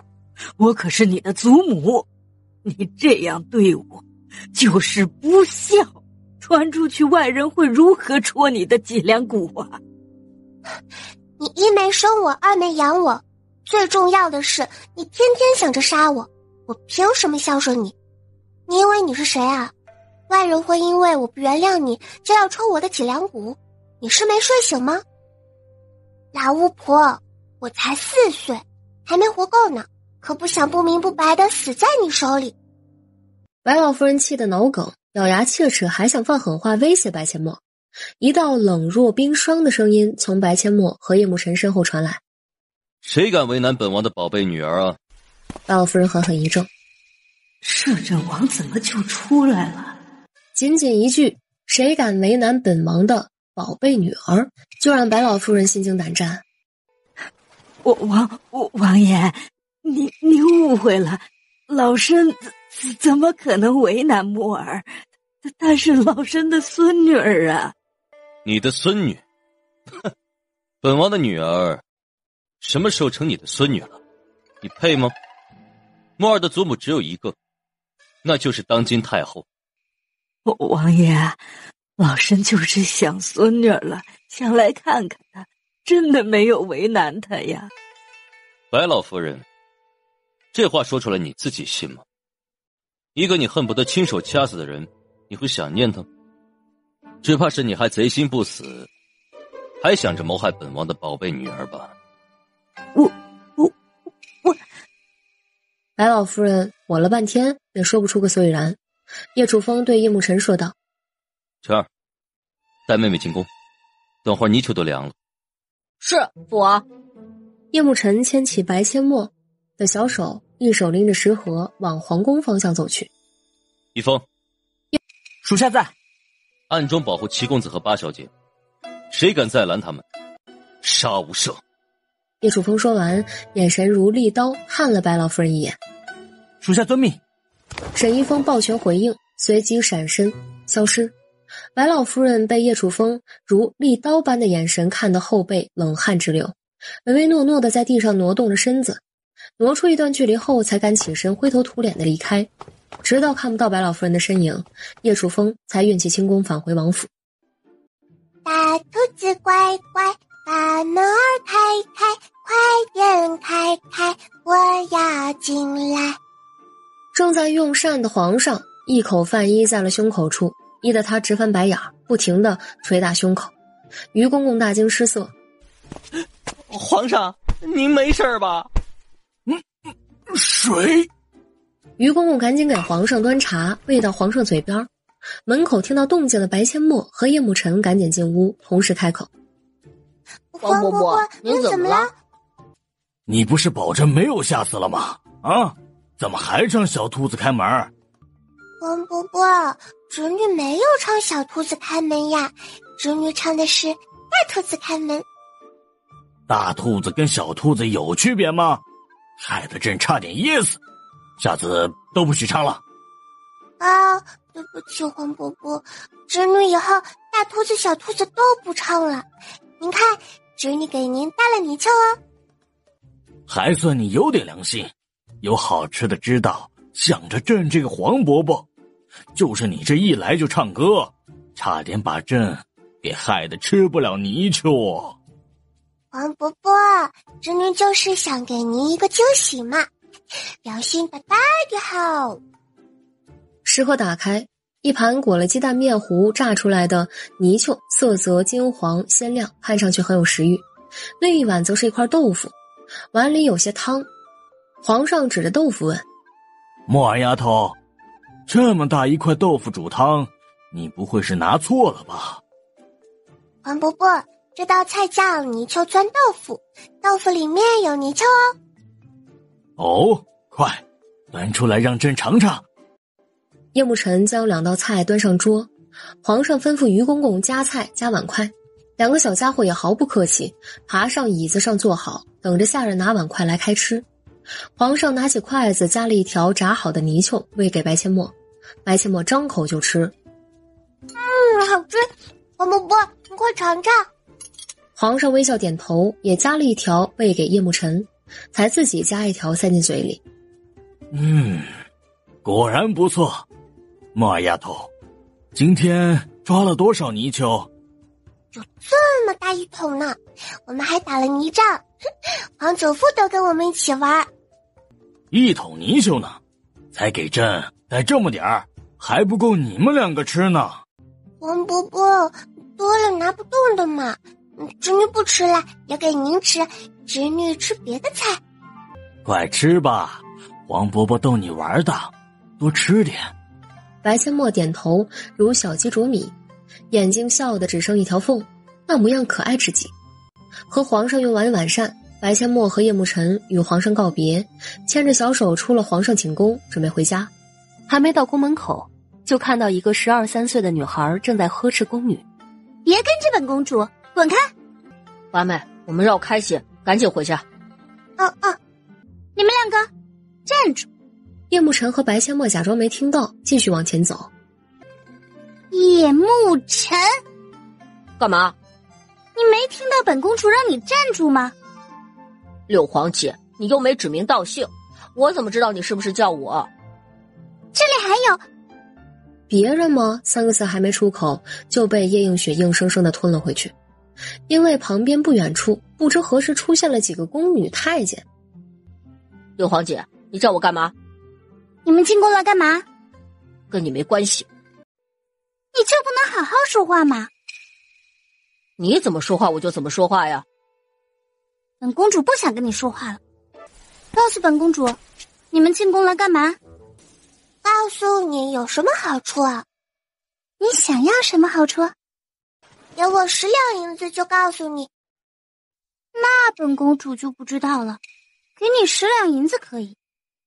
G: 我可是你的祖母，你这样对我就是不孝，传出去，外人会如何戳你的脊梁骨啊？
E: 你一没生我，二没养我，最重要的是你天天想着杀我，我凭什么孝顺你？你以为你是谁啊？外人会因为我不原谅你就要戳我的脊梁骨？你是没睡醒吗？老巫婆，我才4岁，还没活够呢，可不想不明不白的死在你手里。
D: 白老夫人气得脑梗，咬牙切齿，还想放狠话威胁白阡陌。一道冷若冰霜的声音从白阡陌和叶慕辰身后传来：
C: 谁敢为难本王的宝贝女儿啊？
D: 白老夫人狠狠一怔，
G: 摄政王怎么就出来了？
D: 仅仅一句谁敢为难本王的宝贝女儿，就让白老夫人心惊胆战。
G: 王爷，你误会了，老身怎么可能为难墨儿？她是老身的孙女儿啊。
C: 你的孙女？哼，本王的女儿什么时候成你的孙女了？你配吗？墨儿的祖母只有一个，那就是当今太后。
G: 王爷，老身就是想孙女了，想来看看她，真的没有为难她呀。
C: 白老夫人，这话说出来你自己信吗？一个你恨不得亲手掐死的人，你会想念他？只怕是你还贼心不死，还想着谋害本王的宝贝女儿吧？
G: 我
D: 白老夫人火了半天也说不出个所以然。叶楚风对叶慕辰说道：
C: 晨儿，带妹妹进宫，等会儿泥鳅都凉了。
H: 是父王。
D: 叶慕辰牵起白阡陌的小手，一手拎着食盒往皇宫方向走去。
C: 一峰，
A: 属下在。
C: 暗中保护齐公子和八小姐，谁敢再拦他们，杀无赦。
D: 叶楚风说完，眼神如利刀看了白老夫人一眼。
A: 属下遵命。
D: 沈一峰抱拳回应，随即闪身消失。白老夫人被叶楚风如利刀般的眼神看得后背冷汗直流，唯唯诺诺的在地上挪动着身子，挪出一段距离后才敢起身灰头土脸的离开。直到看不到白老夫人的身影，叶楚风才运气轻功返回王府。
E: 大兔子乖乖，把门儿开开，快点开开，我要进来。
D: 正在用膳的皇上一口饭依在了胸口处，依得他直翻白眼，不停地捶打胸口。于公公大惊失色：
I: 皇上，您没事吧？
A: 水。
D: 于公公赶紧给皇上端茶，喂到皇上嘴边。门口听到动静的白阡陌和叶慕辰赶紧进屋，同时开口：
E: 黄伯伯，您怎么了？
A: 你不是保证没有吓死了吗？啊，怎么还让小兔子开门？
E: 黄伯伯，侄女没有唱小兔子开门呀，侄女唱的是大兔子开门。
A: 大兔子跟小兔子有区别吗？害得朕差点噎死。下次都不许唱了。
E: 啊，对不起，黄伯伯，侄女以后大兔子小兔子都不唱了。您看，侄女给您带了泥鳅哦。
A: 还算你有点良心，有好吃的知道想着朕这个黄伯伯。就是你这一来就唱歌，差点把朕给害得吃不了泥鳅。
E: 黄伯伯，侄女就是想给您一个惊喜嘛，良心大大的好。
D: 食盒打开，一盘裹了鸡蛋面糊炸出来的泥鳅，色泽金黄鲜亮，看上去很有食欲。另一碗则是一块豆腐，碗里有些汤。皇上指着豆腐问：
A: 墨儿丫头，这么大一块豆腐煮汤，你不会是拿错了吧？
E: 黄伯伯，这道菜叫泥鳅钻豆腐，豆腐里面有泥鳅哦。
A: 哦，快端出来让朕尝尝。
D: 叶慕辰将2道菜端上桌，皇上吩咐于公公夹菜夹碗筷，2个小家伙也毫不客气，爬上椅子上坐好，等着下人拿碗筷来开吃。皇上拿起筷子夹了一条炸好的泥鳅喂给白阡陌，白阡陌张口就吃。
E: 好吃，黄伯伯，你快尝尝。
D: 皇上微笑点头，也夹了一条喂给叶慕辰，才自己夹一条塞进嘴里。
A: 果然不错。墨儿丫头，今天抓了多少泥鳅？
E: 有这么大一桶呢，我们还打了泥仗，皇祖父都跟我们一起玩。
A: 一桶泥鳅呢，才给朕带这么点儿，还不够你们2个吃呢。
E: 王伯伯，多了拿不动的嘛，侄女不吃了，也给您吃，侄女吃别的菜。
A: 快吃吧，王伯伯逗你玩的，多吃点。
D: 白阡陌点头，如小鸡啄米，眼睛笑得只剩一条缝，那模样可爱至极。和皇上用完晚膳，白阡陌和叶慕辰与皇上告别，牵着小手出了皇上寝宫，准备回家。还没到宫门口，就看到一个12、13岁的女孩正在呵斥宫女：“
B: 别跟着本公主，滚开！”
H: 八妹，我们绕开些，赶紧回家。
B: 你们2个站住！
D: 叶慕辰和白阡陌假装没听到，继续往前走。
B: 叶慕辰，
H: 干嘛？
B: 你没听到本公主让你站住吗？
H: 六皇姐，你又没指名道姓，我怎么知道你是不是叫我？
B: 这里还有
D: 别人吗？3个字还没出口，就被叶映雪硬生生地吞了回去。因为旁边不远处不知何时出现了几个宫女太监。
H: 六皇姐，你叫我干嘛？
B: 你们进宫来干嘛？
H: 跟你没关系。
B: 你就不能好好说话吗？
H: 你怎么说话我就怎么说话呀。
B: 本公主不想跟你说话了。告诉本公主，你们进宫来干嘛？
E: 告诉你有什么好处啊？
B: 你想要什么好处？
E: 给我10两银子就告诉你。
B: 那本公主就不知道了。给你10两银子可以，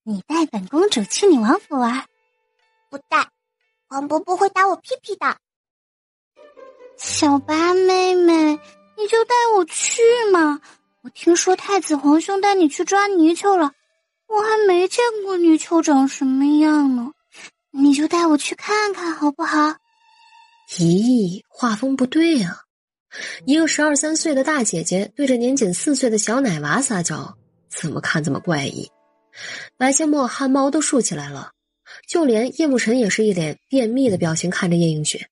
B: 你带本公主去你王府玩。
E: 不带，王伯伯会打我屁屁的。
B: 小八妹妹，你就带我去嘛！我听说太子皇兄带你去抓泥鳅了，我还没见过泥鳅长什么样呢，你就带我去看看好不好？
D: 咦，画风不对啊！一个12、13岁的大姐姐对着年仅4岁的小奶娃撒娇，怎么看这么怪异？白阡陌汗毛都竖起来了，就连叶慕辰也是一脸便秘的表情看着叶映雪。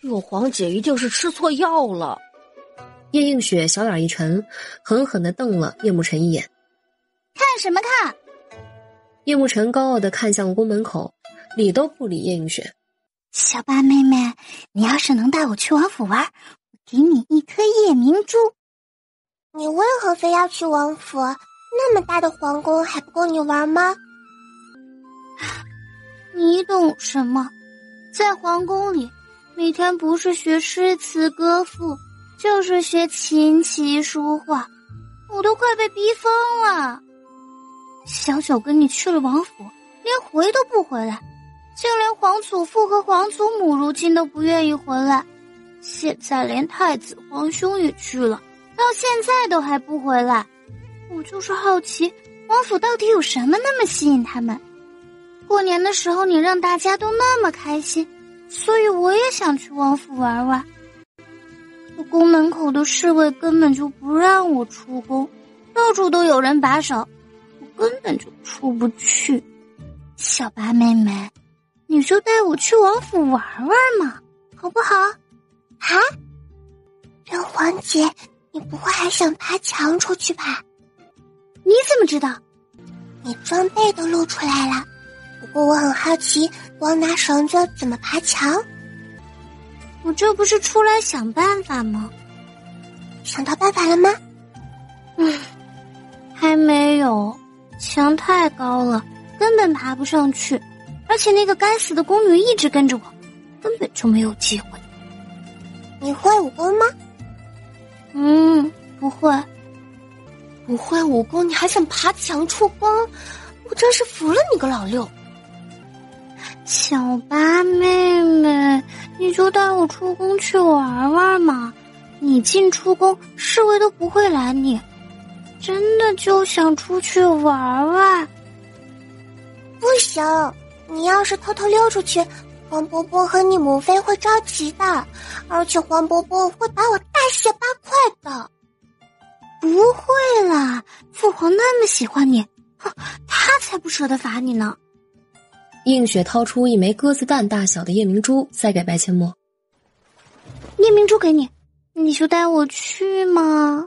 H: 六皇姐一定是吃错药了。
D: 叶映雪小脸一沉，狠狠地瞪了叶慕辰一眼。
B: 看什么看？
D: 叶慕辰高傲地看向宫门口，理都不理叶映雪。
B: 小八妹妹，你要是能带我去王府玩，我给你一颗夜明珠。
E: 你为何非要去王府？那么大的皇宫还不够你玩吗？
B: 你懂什么？在皇宫里，每天不是学诗词歌赋，就是学琴棋书画，我都快被逼疯了。小九跟你去了王府，连回都不回来，就连皇祖父和皇祖母如今都不愿意回来，现在连太子皇兄也去了，到现在都还不回来。我就是好奇，王府到底有什么那么吸引他们？过年的时候你让大家都那么开心，所以我也想去王府玩玩。可宫门口的侍卫根本就不让我出宫，到处都有人把守，我根本就出不去。小八妹妹，你就带我去王府玩玩嘛，好不好？
E: 啊？六皇姐，你不会还想爬墙出去吧？
B: 你怎么知道？
E: 你装备都露出来了，不过我很好奇，光拿绳子怎么爬墙？
B: 我这不是出来想办法吗？
E: 想到办法了吗？
B: 还没有，墙太高了，根本爬不上去，而且那个该死的宫女一直跟着我，根本就没有机会。
E: 你会武功吗？
B: 不会。
F: 不会武功，你还想爬墙出宫？我真是服了你个老六！
B: 小八妹妹，你就带我出宫去玩玩嘛！你进出宫，侍卫都不会拦你。真的就想出去玩玩。
E: 不行，你要是偷偷溜出去，黄伯伯和你母妃会着急的，而且黄伯伯会把我大卸8块的。
B: 不会啦，父皇那么喜欢你，他才不舍得罚你呢。
D: 映雪掏出一枚鸽子蛋大小的夜明珠，塞给白阡陌。
E: 夜明珠给你，你就带我去嘛。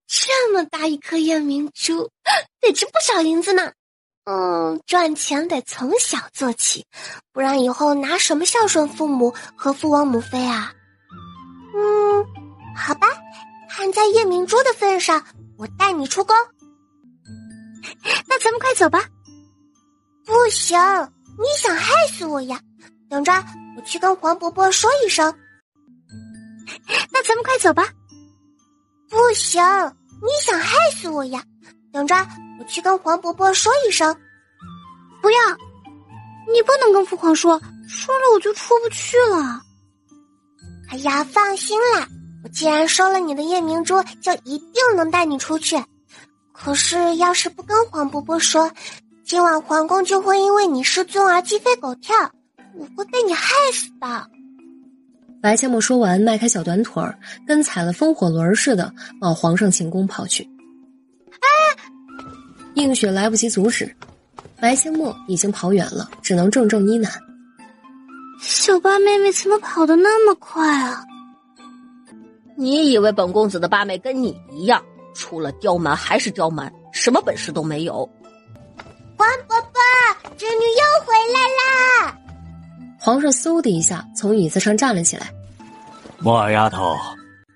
F: 这么大一颗夜明珠，得值不少银子呢。赚钱得从小做起，不然以后拿什么孝顺父母和父王母妃啊？
E: 好吧，看在夜明珠的份上，我带你出宫。那咱们快走吧。不行，你想害死我呀？等着，我去跟黄伯伯说一声。那咱们快走吧。不行，你想害死我呀？等着，我去跟黄伯伯说一声。不要，你不能跟父皇说，说了我就出不去了。哎呀，放心啦，我既然收了你的夜明珠，就一定能带你出去。可是要是不跟黄伯伯说，今晚皇宫就会因为你失踪而鸡飞狗跳，我会被你害死的。
D: 白千墨说完，迈开小短腿儿，跟踩了风火轮似的往皇上寝宫跑去。映雪来不及阻止，白千墨已经跑远了，只能怔怔呢喃：
E: 小八妹妹怎么跑得那么快啊？
H: 你以为本公子的八妹跟你一样，除了刁蛮还是刁蛮，什么本事都没有？
E: 黄伯伯，织女又回来啦！
D: 皇上嗖的一下从椅子上站了起来。
A: 墨儿丫头，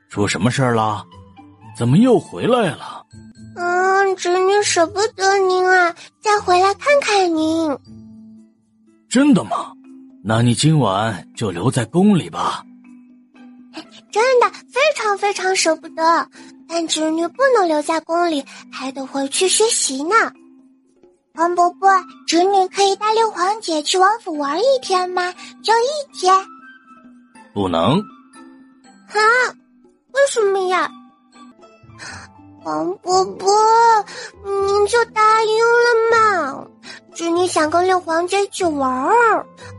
A: 出什么事儿了？怎么又回来了？
E: 织女舍不得您啊，再回来看看您。
A: 真的吗？那你今晚就留在宫里吧。
E: 真的非常非常舍不得，但织女不能留在宫里，还得回去学习呢。黄伯伯，织女可以带六皇姐去王府玩一天吗？就一天。
A: 不能。
E: 啊？为什么呀？黄伯伯，您就答应了嘛。织女想跟六皇姐一起玩。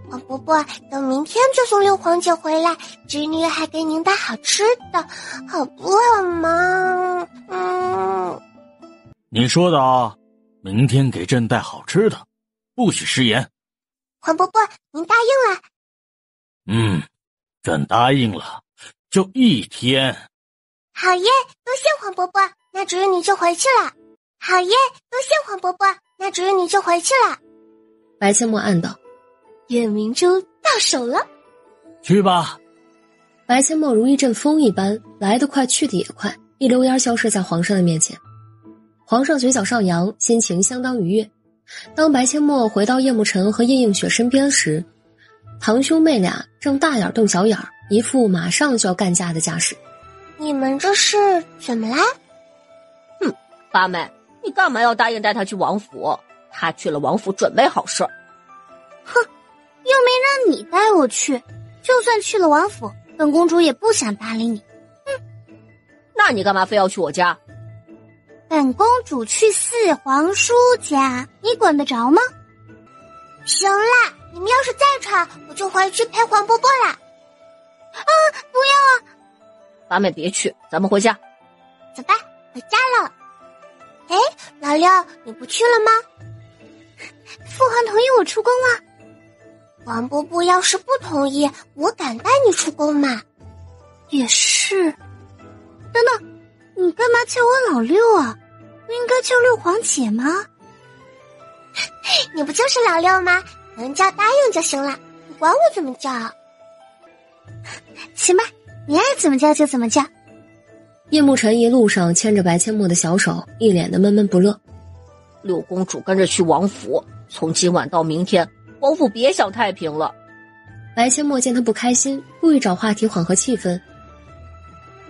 E: 黄伯伯，等明天就送六皇姐回来，织女还给您带好吃的，好不好嘛？
A: 你说的啊，明天给朕带好吃的，不许食言。
E: 黄伯伯，您答应了？
A: 朕答应了，就一天。
E: 好耶，多谢黄伯伯，那织女就回去了。好耶，多谢黄伯伯，那织女就回去了。
D: 白千墨暗道：
F: 夜明珠到手了。
A: 去吧。
D: 白千墨如一阵风一般，来得快去得也快，一溜烟消失在皇上的面前。皇上嘴角上扬，心情相当愉悦。当白千墨回到叶慕辰和叶映雪身边时，堂兄妹俩正大眼瞪小眼，一副马上就要干架的架势。
E: 你们这是怎么啦？
H: 八妹，你干嘛要答应带他去王府？他去了王府准没好事。
E: 哼，又没让你带我去，就算去了王府，本公主也不想搭理你。
H: 那你干嘛非要去我家？
E: 本公主去四皇叔家，你管得着吗？行啦，你们要是再吵，我就回去陪黄伯伯啦。不要啊！
H: 八妹别去，咱们回家。
E: 走吧，回家了。哎，老六，你不去了吗？父皇同意我出宫了。王伯伯要是不同意，我敢带你出宫吗？也是。等等，你干嘛叫我老六啊？不应该叫六皇姐吗？你不就是老六吗？能叫答应就行了，你管我怎么叫。行吧，你爱怎么叫就怎么叫。
D: 叶慕辰一路上牵着白千墨的小手，一脸的闷闷不乐。
H: 六公主跟着去王府，从今晚到明天，王府别想太平了。
D: 白千墨见他不开心，故意找话题缓和气氛。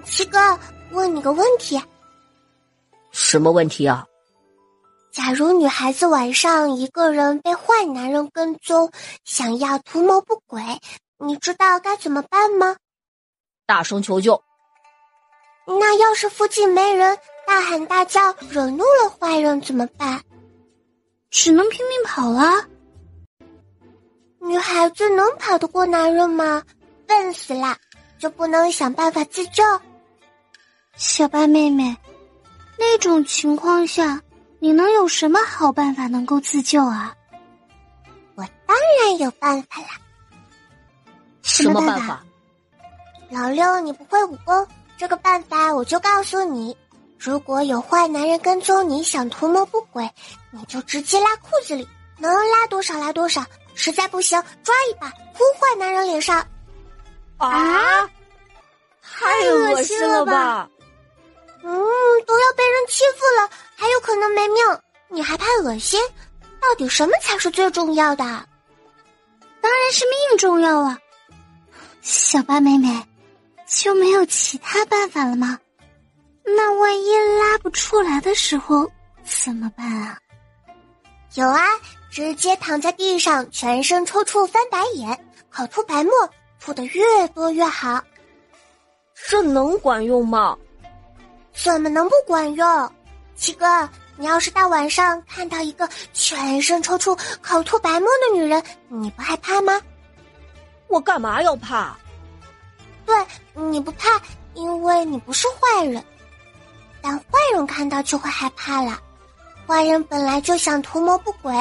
E: 七哥，问你个问题。
H: 什么问题啊？
E: 假如女孩子晚上一个人被坏男人跟踪，想要图谋不轨，你知道该怎么办吗？
H: 大声求救。
E: 那要是附近没人，大喊大叫惹怒了坏人怎么办？只能拼命跑了。女孩子能跑得过男人吗？笨死啦，就不能想办法自救？小八妹妹，那种情况下，你能有什么好办法能够自救啊？我当然有办法啦。
H: 什么办法？
E: 老六，你不会武功，这个办法我就告诉你。如果有坏男人跟踪你，想图谋不轨，你就直接拉裤子里，能拉多少拉多少，实在不行抓一把呼坏男人脸上。
F: 啊！
B: 太恶心了吧！
E: 都要被人欺负了，还有可能没命，你还怕恶心？到底什么才是最重要的？
F: 当然是命重要啊！小八妹妹，就没有其他办法了吗？那万一拉不出来的时候怎么办啊？
E: 有啊，直接躺在地上，全身抽搐翻白眼，口吐白沫，吐得越多越好。
B: 这能管用吗？
E: 怎么能不管用？七哥，你要是大晚上看到一个全身抽搐、口吐白沫的女人，你不害怕吗？
B: 我干嘛要怕？
E: 对，你不怕，因为你不是坏人。但坏人看到就会害怕了。坏人本来就想图谋不轨，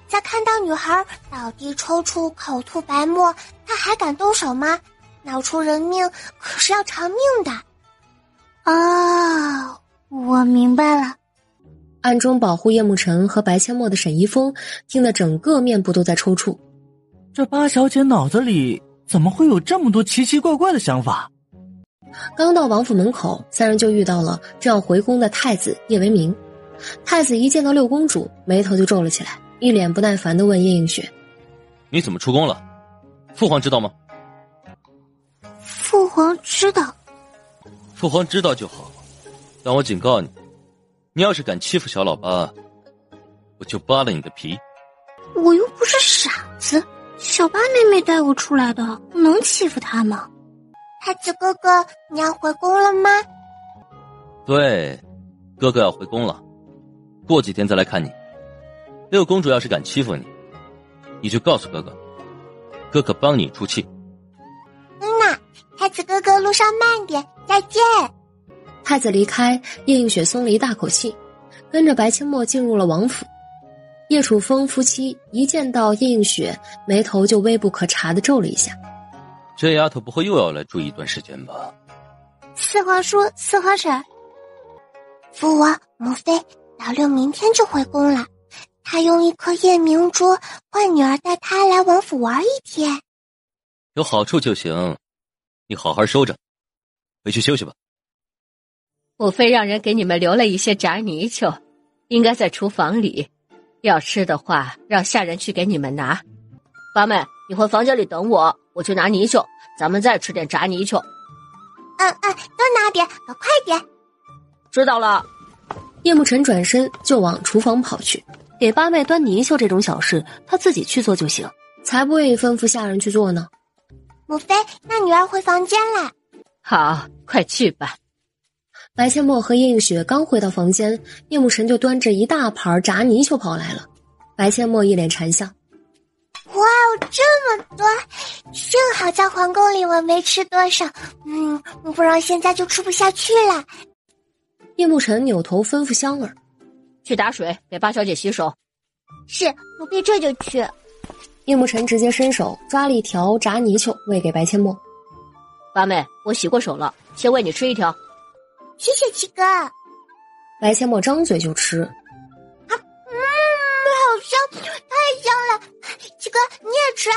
E: 在看到女孩倒地抽搐、口吐白沫，他还敢动手吗？闹出人命可是要偿命的。
F: 哦，我明白了。
D: 暗中保护叶慕辰和白千墨的沈一峰听得整个面部都在抽搐。
I: 这八小姐脑子里怎么会有这么多奇奇怪怪的想法？
D: 刚到王府门口，三人就遇到了正要回宫的太子叶为民。太子一见到六公主，眉头就皱了起来，一脸不耐烦地问叶映雪：
C: 你怎么出宫了？父皇知道吗？
F: 父皇知道。
C: 父皇知道就好，但我警告你，你要是敢欺负小老八，我就扒了你的皮。
F: 我又不是傻子，小八妹妹带我出来的，能欺负她吗？
E: 太子哥哥，你要回宫了吗？
C: 对，哥哥要回宫了，过几天再来看你。六公主要是敢欺负你，你就告诉哥哥，哥哥帮你出气。
E: 太子哥哥，路上慢点，再见。
D: 太子离开，叶映雪松了一大口气，跟着白千墨进入了王府。叶楚风夫妻一见到叶映雪，眉头就微不可察地皱了一下。
C: 这丫头不会又要来住一段时间吧？
F: 四皇叔，四皇婶，
E: 父王母妃，老六明天就回宫了，他用一颗夜明珠换女儿带他来王府玩一天。
C: 有好处就行，你好好收着，回去休息吧。
H: 母妃让人给你们留了一些炸泥鳅，应该在厨房里，要吃的话让下人去给你们拿。八妹，你回房间里等我，我去拿泥鳅，咱们再吃点炸泥鳅。
E: 多拿点，快点。
H: 知道了。
D: 叶慕辰转身就往厨房跑去，给八妹端泥鳅这种小事他自己去做就行，才不愿意吩咐下人去做呢。
E: 母妃，那女儿回房间了。
H: 好，快去吧。
D: 白千墨和叶映雪刚回到房间，叶慕辰就端着一大盘炸泥鳅跑来了。白千墨一脸馋相，
E: 哇哦，这么多！幸好在皇宫里我没吃多少，不然现在就吃不下去了。
D: 叶慕辰扭头吩咐香儿：
H: 去打水，给八小姐洗手。
E: 是，奴婢这就去。
D: 叶慕辰直接伸手抓了一条炸泥鳅喂给白千墨。
H: 八妹，我洗过手了，先喂你吃一条。
E: 谢谢七哥。
D: 白千墨张嘴就吃。
E: 好香，太香了！七哥你也吃。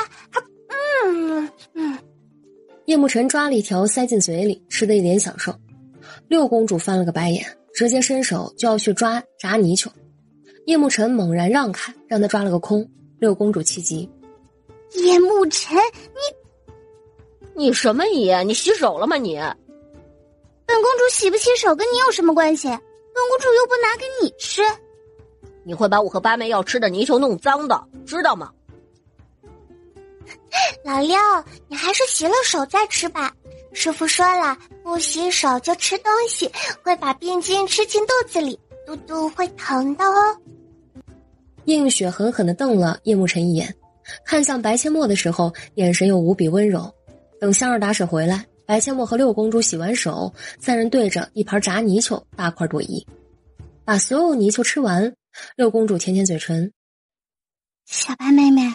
D: 叶慕辰抓了一条塞进嘴里，吃得一脸享受。六公主翻了个白眼，直接伸手就要去抓炸泥鳅。叶慕辰猛然让开，让他抓了个空。六公主气急：
F: 叶慕辰，
H: 你什么你？你洗手了吗你？
F: 本公主洗不洗手跟你有什么关系？本公主又不拿给你吃。
H: 你会把我和八妹要吃的泥鳅弄脏的，知道吗？
E: 老六，你还是洗了手再吃吧。师傅说了，不洗手就吃东西，会把病菌吃进肚子里，肚肚会疼的哦。
D: 叶映雪狠狠地瞪了叶慕辰一眼，看向白千墨的时候，眼神又无比温柔。等香儿打水回来，白千墨和六公主洗完手，三人对着一盘炸泥鳅大快朵颐，把所有泥鳅吃完。六公主舔舔嘴唇：
F: 小白妹妹，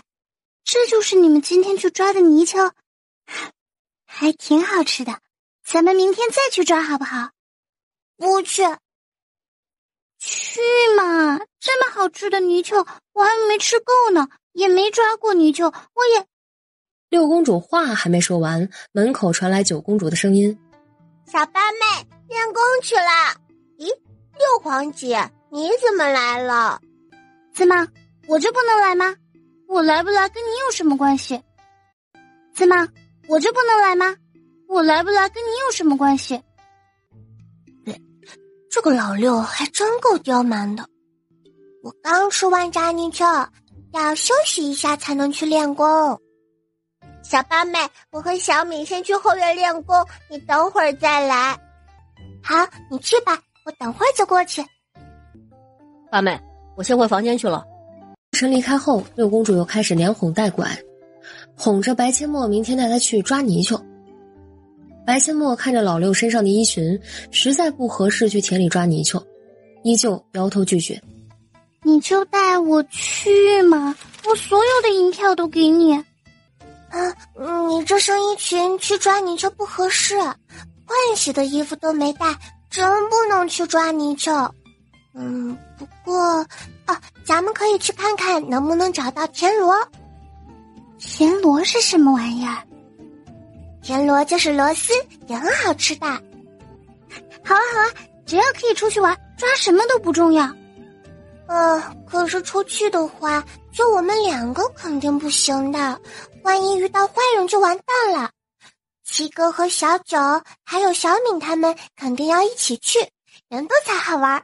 F: 这就是你们今天去抓的泥鳅？
E: 还挺好吃的，咱们明天再去抓好不好？不去。去嘛，这么好吃的泥鳅我还没吃够呢，也没抓过泥鳅，我也……
D: 六公主话还没说完，门口传来九公主的声音：
F: 小八妹，练功去了。咦，六皇姐，你怎么来了？
E: 怎么，我就不能来吗？我来不来跟你有什么关系？怎么，我就不能来吗？我来不来跟你有什么关系？
F: 这个老六还真够刁蛮的。我刚吃完炸泥鳅，要休息一下才能去练功。小八妹，我和小米先去后院练功，你等会儿再来。好，你去吧，我等会儿就过去。
H: 八妹，我先回房间去了。
D: 晨离开后，六公主又开始连哄带拐，哄着白阡陌明天带她去抓泥鳅。白阡陌看着老六身上的衣裙，实在不合适去田里抓泥鳅，依旧摇头拒绝。
E: 你就带我去嘛，我所有的银票都给你。
F: 你这身衣裙去抓泥鳅不合适，换洗的衣服都没带，真不能去抓泥鳅。不过咱们可以去看看能不能找到田螺。
E: 田螺是什么玩意儿？
F: 田螺就是螺丝，也很好吃的。
E: 好啊，只要可以出去玩，抓什么都不重要。
F: 可是出去的话，就我们两个肯定不行的，万一遇到坏人就完蛋了。七哥和小九还有小敏他们肯定要一起去，人多才好玩。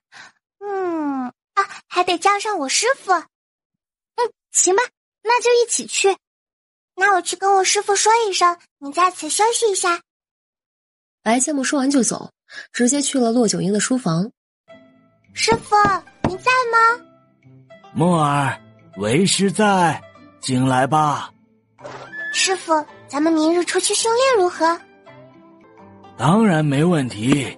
F: 还得叫上我师傅。
E: 行吧，那就一起去。
F: 那我去跟我师傅说一声，你在此休息一下。
D: 白阡陌说完就走，直接去了骆九婴的书房。
F: 师傅，你在吗？
A: 墨儿，为师在，进来吧。
F: 师傅，咱们明日出去训练如何？
A: 当然没问题，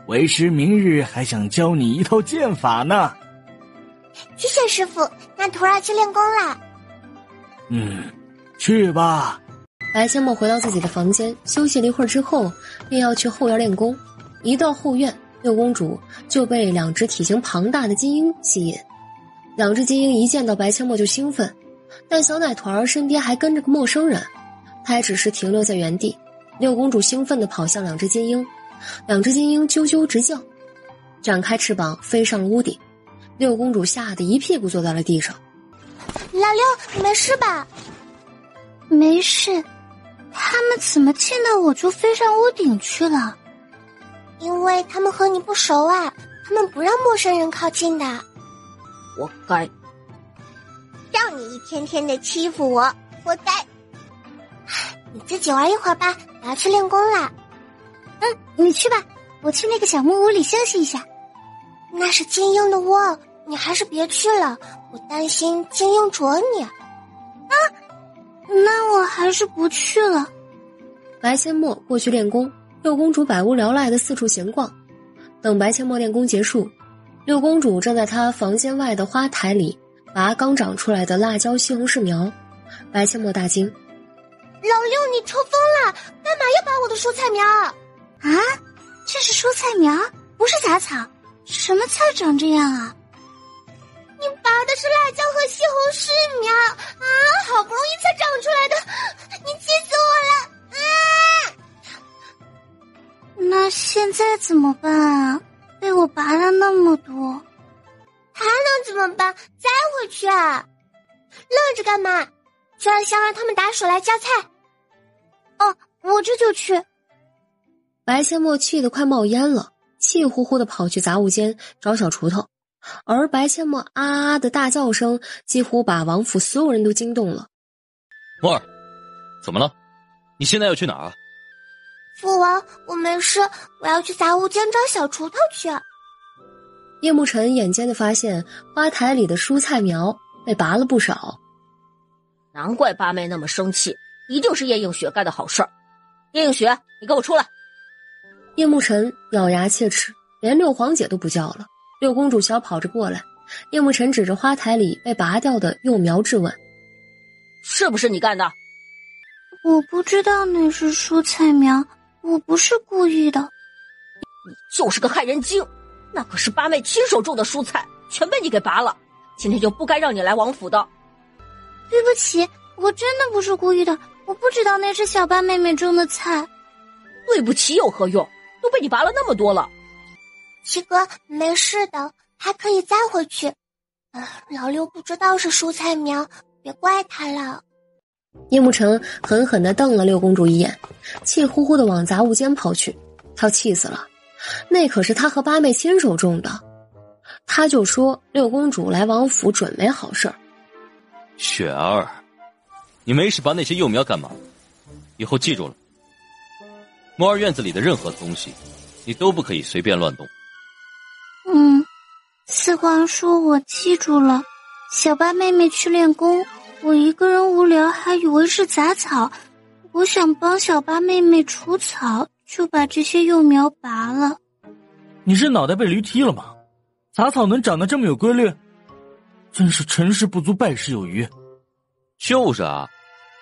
A: 为师明日还想教你一套剑法呢。
F: 谢谢师傅，那徒儿去练功啦。
A: 去吧。
D: 白阡陌回到自己的房间，休息了一会儿之后，便要去后院练功。一到后院，六公主就被两只体型庞大的金鹰吸引。两只金鹰一见到白阡陌就兴奋，但小奶团儿身边还跟着个陌生人，他也只是停留在原地。六公主兴奋地跑向两只金鹰，两只金鹰啾啾直叫，展开翅膀飞上了屋顶。六公主吓得一屁股坐在了地上。
F: 老六，你没事吧？
E: 没事，他们怎么见到我就飞上屋顶去了？
F: 因为他们和你不熟啊，他们不让陌生人靠近的。
H: 活该！
F: 让你一天天的欺负我，活该！你自己玩一会儿吧，我要去练功啦。
E: 你去吧，我去那个小木屋里休息一下。
F: 那是金鹰的窝，你还是别去了，我担心金鹰啄你。
E: 那我还是不去了。
D: 白阡陌过去练功，六公主百无聊赖的四处闲逛。等白阡陌练功结束，六公主正在她房间外的花台里拔刚长出来的辣椒西红柿苗。白阡陌大惊：
F: 老六，你抽风了，干嘛要拔我的蔬菜苗？
E: 这是蔬菜苗，不是杂草，什么菜长这样啊？
F: 你拔的是辣椒和西红柿苗好不容易才长出来的，你气死我了！
E: 那现在怎么办啊？被我拔了那么多，
F: 还能怎么办？栽回去啊！愣着干嘛？去让香儿他们打水来浇菜。
E: 我这就去。
D: 白阡陌气得快冒烟了，气呼呼地跑去杂物间找小锄头，而白阡陌啊的大叫声几乎把王府所有人都惊动了。
C: 墨儿，怎么了？你现在要去哪儿啊？
F: 父王，我没事，我要去杂物间找小锄头去。
D: 叶慕辰眼尖地发现花台里的蔬菜苗被拔了不少。
H: 难怪八妹那么生气，一定是叶映雪干的好事儿。叶映雪，你给我出来！
D: 叶慕辰咬牙切齿，连六皇姐都不叫了。六公主小跑着过来，叶慕辰指着花台里被拔掉的幼苗质问：
H: 是不是你干的？
E: 我不知道那是蔬菜苗，我不是故意的。
B: 你就是个害人精，那可是八妹亲手种的蔬菜，全被你给拔了，今天就不该让你来王府的。
E: 对不起，我真的不是故意的，我不知道那是小八妹妹种的菜。
B: 对不起有何用？都被你拔了那么多了。
E: 七哥，没事的，还可以再回去。老六不知道是蔬菜苗，别怪他了。
D: 叶慕辰狠狠地瞪了六公主一眼，气呼呼地往杂物间跑去。他气死了，那可是他和八妹亲手种的。他就说六公主来王府准没好事儿。
C: 雪儿，你没事拔那些幼苗干嘛？以后记住了，墨儿院子里的任何东西你都不可以随便乱动。
E: 四皇说我记住了。小八妹妹去练功，我一个人无聊还以为是杂草，我想帮小八妹妹除草，就把这些幼苗拔了。
I: 你是脑袋被驴踢了吗？杂草能长得这么有规律？真是成事不足败事有余。
C: 就是啊，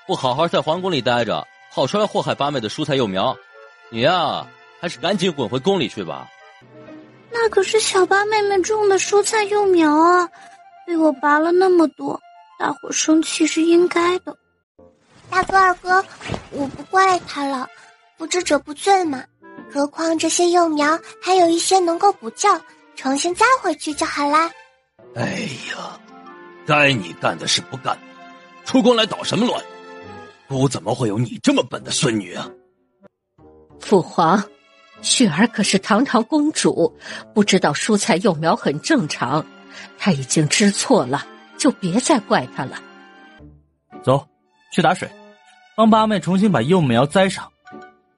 C: 不好好在皇宫里待着，跑出来祸害八妹的蔬菜幼苗，你呀还是赶紧滚回宫里去吧。
E: 那可是小八妹妹种的蔬菜幼苗啊，被我拔了那么多，大伙生气是应该的。大哥二哥，我不怪他了，不知者不罪嘛。何况这些幼苗还有一些能够补救，重新栽回去就好啦。
C: 哎呀，该你干的事不干，出宫来捣什么乱？姑怎么会有你这么笨的孙女啊？
H: 父皇，雪儿可是堂堂公主，不知道蔬菜幼苗很正常，她已经知错了，就别再怪她了。
I: 走，去打水，帮八妹重新把幼苗栽上。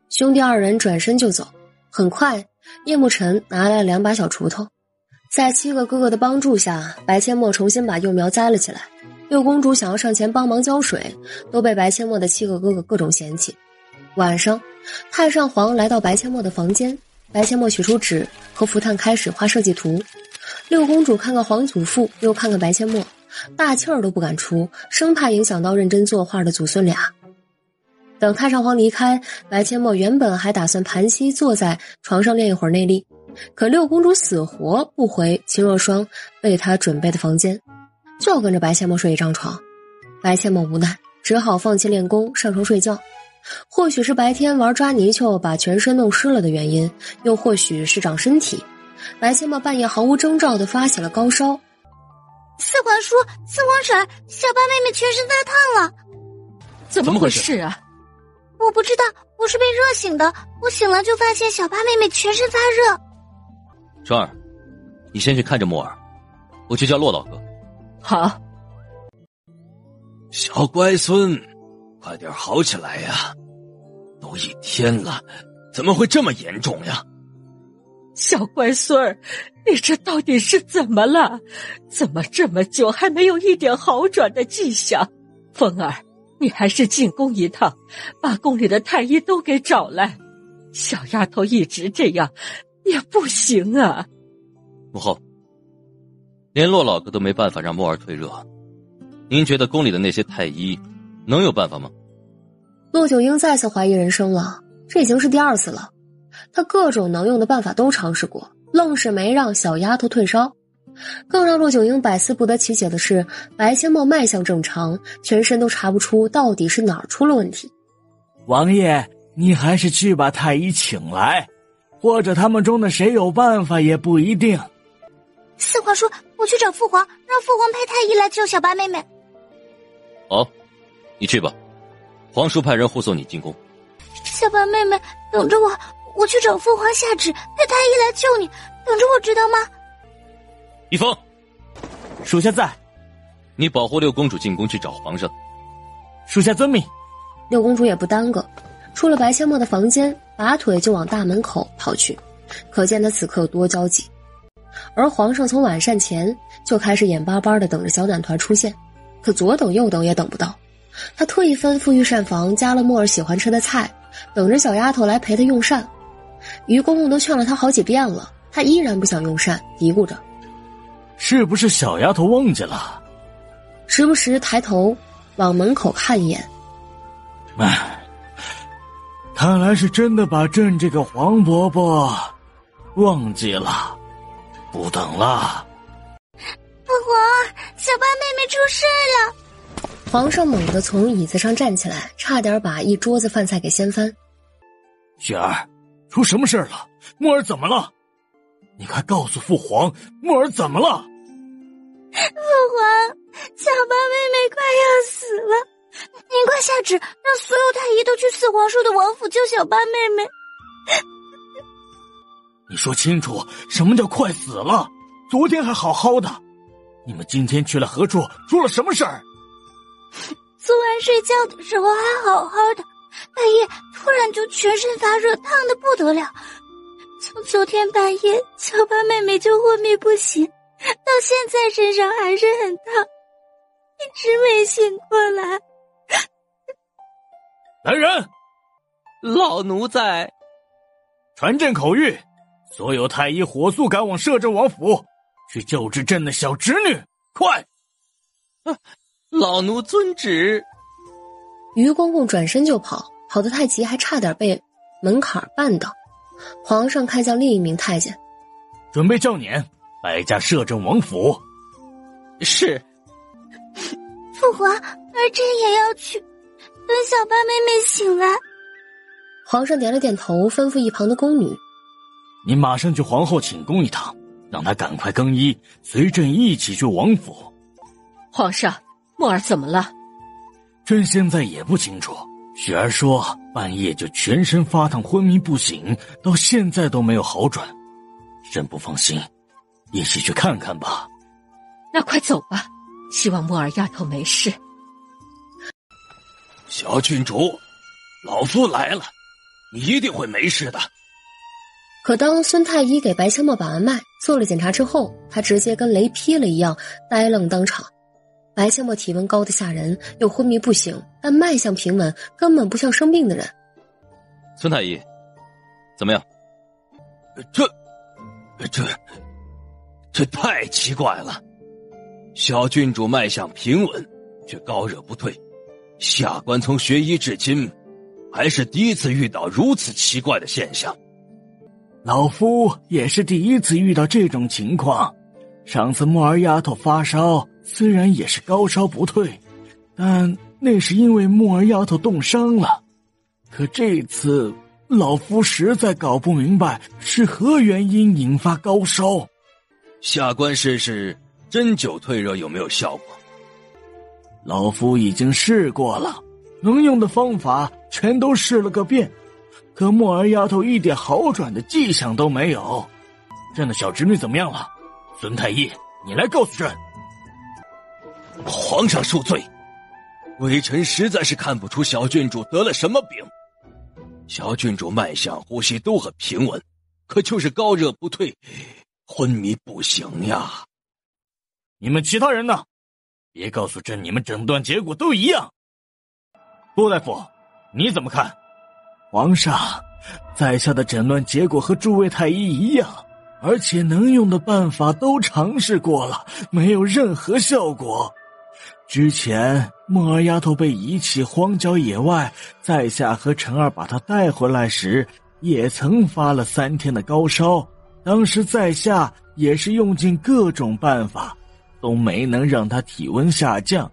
D: 兄弟二人转身就走。很快，叶慕辰拿来了2把小锄头，在7个哥哥的帮助下，白阡陌重新把幼苗栽了起来。六公主想要上前帮忙浇水，都被白阡陌的7个哥哥各种嫌弃。晚上，太上皇来到白阡陌的房间，白阡陌取出纸和符炭开始画设计图。六公主看看皇祖父，又看看白阡陌，大气儿都不敢出，生怕影响到认真作画的祖孙俩。等太上皇离开，白阡陌原本还打算盘膝坐在床上练一会儿内力，可六公主死活不回秦若霜为她准备的房间，就要跟着白阡陌睡一张床。白阡陌无奈，只好放弃练功，上床睡觉。或许是白天玩抓泥鳅把全身弄湿了的原因，又或许是长身体，白阡陌半夜毫无征兆地发起了高烧。
E: 四皇叔，四皇婶，小八妹妹全身发烫了。
H: 怎么回事啊？
E: 我不知道，我是被热醒的，我醒了就发现小八妹妹全身发热。
C: 春儿，你先去看着墨儿，我去叫骆老哥。
H: 好。
C: 小乖孙，快点好起来呀！都1天了，怎么会这么严重呀？
H: 小乖孙儿，你这到底是怎么了？怎么这么久还没有一点好转的迹象？凤儿，你还是进宫一趟，把宫里的太医都给找来。小丫头一直这样也不行啊。
C: 母后，连骆老哥都没办法让墨儿退热，您觉得宫里的那些太医能有办法吗？
D: 骆九婴再次怀疑人生了，这已经是第2次了。他各种能用的办法都尝试过，愣是没让小丫头退烧。更让骆九婴百思不得其解的是，白阡陌脉象正常，全身都查不出到底是哪儿出了问题。
I: 王爷，你还是去把太医请来，或者他们中的谁有办法也不一定。
E: 四皇叔，我去找父皇，让父皇派太医来救小八妹妹。
C: 好，你去吧，皇叔派人护送你进宫。
E: 小八妹妹，等着我去找父皇下旨，派太医来救你，等着我知道吗？
C: 一峰，
I: 属下在。
C: 你保护六公主进宫去找皇上。
I: 属下遵命。
D: 六公主也不耽搁，出了白阡陌的房间，拔腿就往大门口跑去，可见他此刻有多焦急。而皇上从晚膳前就开始眼巴巴地等着小暖团出现，可左等右等也等不到。他特意吩咐御膳房加了墨儿喜欢吃的菜，等着小丫头来陪他用膳。于公公都劝了他好几遍了，他依然不想用膳，嘀咕着
I: 是不是小丫头忘记了？
D: 时不时抬头往门口看一眼。
A: 看来是真的把朕这个黄伯伯忘记了。不等了。
F: 父皇，小八妹妹出事了！
D: 皇上猛地从椅子上站起来，差点把一桌子饭菜给掀翻。
A: 雪儿，出什么事了？木儿怎么了？你快告诉父皇，木儿怎么了？
F: 父皇，小八妹妹快要死了，您快下旨，让所有太医都去四皇叔的王府救小八妹妹。
A: 你说清楚，什么叫快死了？昨天还好好的，你们今天去了何处？出了什么事儿？
F: 昨晚睡觉的时候还好好的，半夜突然就全身发热，烫得不得了。从昨天半夜，小八妹妹就昏迷不醒，到现在身上还是很烫，一直没醒过来。
A: 来人，
C: 老奴在。
A: 传朕口谕，所有太医火速赶往摄政王府，去救治朕的小侄女，快！
C: 老奴遵旨。
D: 于公公转身就跑，跑得太急，还差点被门槛绊倒。皇上看向另一名太监，
A: 准备叫撵，摆驾摄政王府。
C: 是。
F: 父皇，儿臣也要去，等小八妹妹醒来。
D: 皇上点了点头，吩咐一旁的宫女：
A: 你马上去皇后寝宫一趟，让她赶快更衣，随朕一起去王府。
H: 皇上，木儿怎么了？
A: 朕现在也不清楚。雪儿说半夜就全身发烫，昏迷不醒，到现在都没有好转。朕不放心，一起去看看吧。
H: 那快走吧，希望木儿丫头没事。
C: 小郡主，老夫来了，你一定会没事的。
D: 可当孙太医给白香墨把完脉，做了检查之后，他直接跟雷劈了一样，呆愣当场。白香墨体温高得吓人，又昏迷不醒，但脉象平稳，根本不像生病的人。
C: 孙太医，怎么样？
J: 这太奇怪了。小郡主脉象平稳，却高热不退。下官从学医至今，还是第一次遇到如此奇怪的现象。
A: 老夫也是第一次遇到这种情况。上次木儿丫头发烧，虽然也是高烧不退，但那是因为木儿丫头冻伤了。可这次老夫实在搞不明白是何原因引发高烧。
J: 下官试试针灸退热有没有效果。
A: 老夫已经试过了，能用的方法全都试了个遍，可木儿丫头一点好转的迹象都没有。朕的小侄女怎么样了？孙太医，你来告诉朕。
J: 皇上恕罪，微臣实在是看不出小郡主得了什么病。小郡主脉象、呼吸都很平稳，可就是高热不退，昏迷不醒呀。
A: 你们其他人呢？别告诉朕你们诊断结果都一样。陆大夫，你怎么看？皇上，在下的诊断结果和诸位太医一样，而且能用的办法都尝试过了，没有任何效果。之前木儿丫头被遗弃荒郊野外，在下和陈二把她带回来时，也曾发了3天的高烧。当时在下也是用尽各种办法，都没能让她体温下降。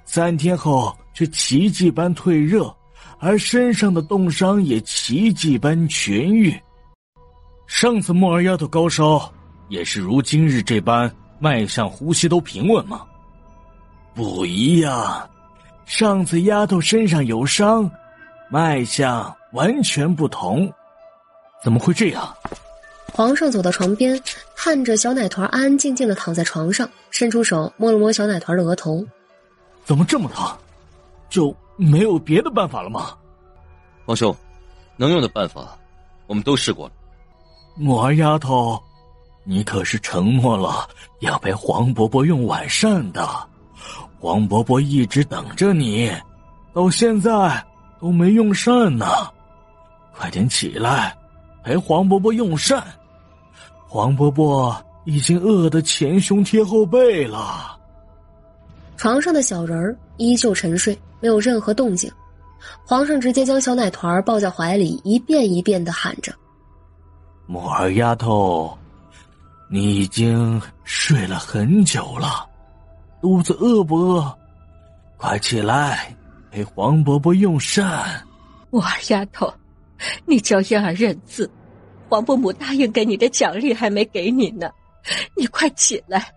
A: 3天后却奇迹般退热，而身上的冻伤也奇迹般痊愈。上次木儿丫头高烧，也是如今日这般脉象、呼吸都平稳吗？不一样，上次丫头身上有伤，脉象完全不同。怎么会这样？
D: 皇上走到床边，看着小奶团安安静静的躺在床上，伸出手摸了摸小奶团的额头。
A: 怎么这么疼？就没有别的办法了吗？
C: 皇兄，能用的办法我们都试过了。
A: 木儿丫头，你可是承诺了要陪黄伯伯用晚膳的。黄伯伯一直等着你，到现在都没用膳呢。快点起来，陪黄伯伯用膳。黄伯伯已经饿得前胸贴后背了。
D: 床上的小人儿依旧沉睡，没有任何动静。皇上直接将小奶团抱在怀里，一遍一遍地喊着：
A: 木儿丫头，你已经睡了很久了，肚子饿不饿？快起来，陪黄伯伯用膳。
H: 木儿丫头，你叫燕儿认字，黄伯母答应给你的奖励还没给你呢，你快起来，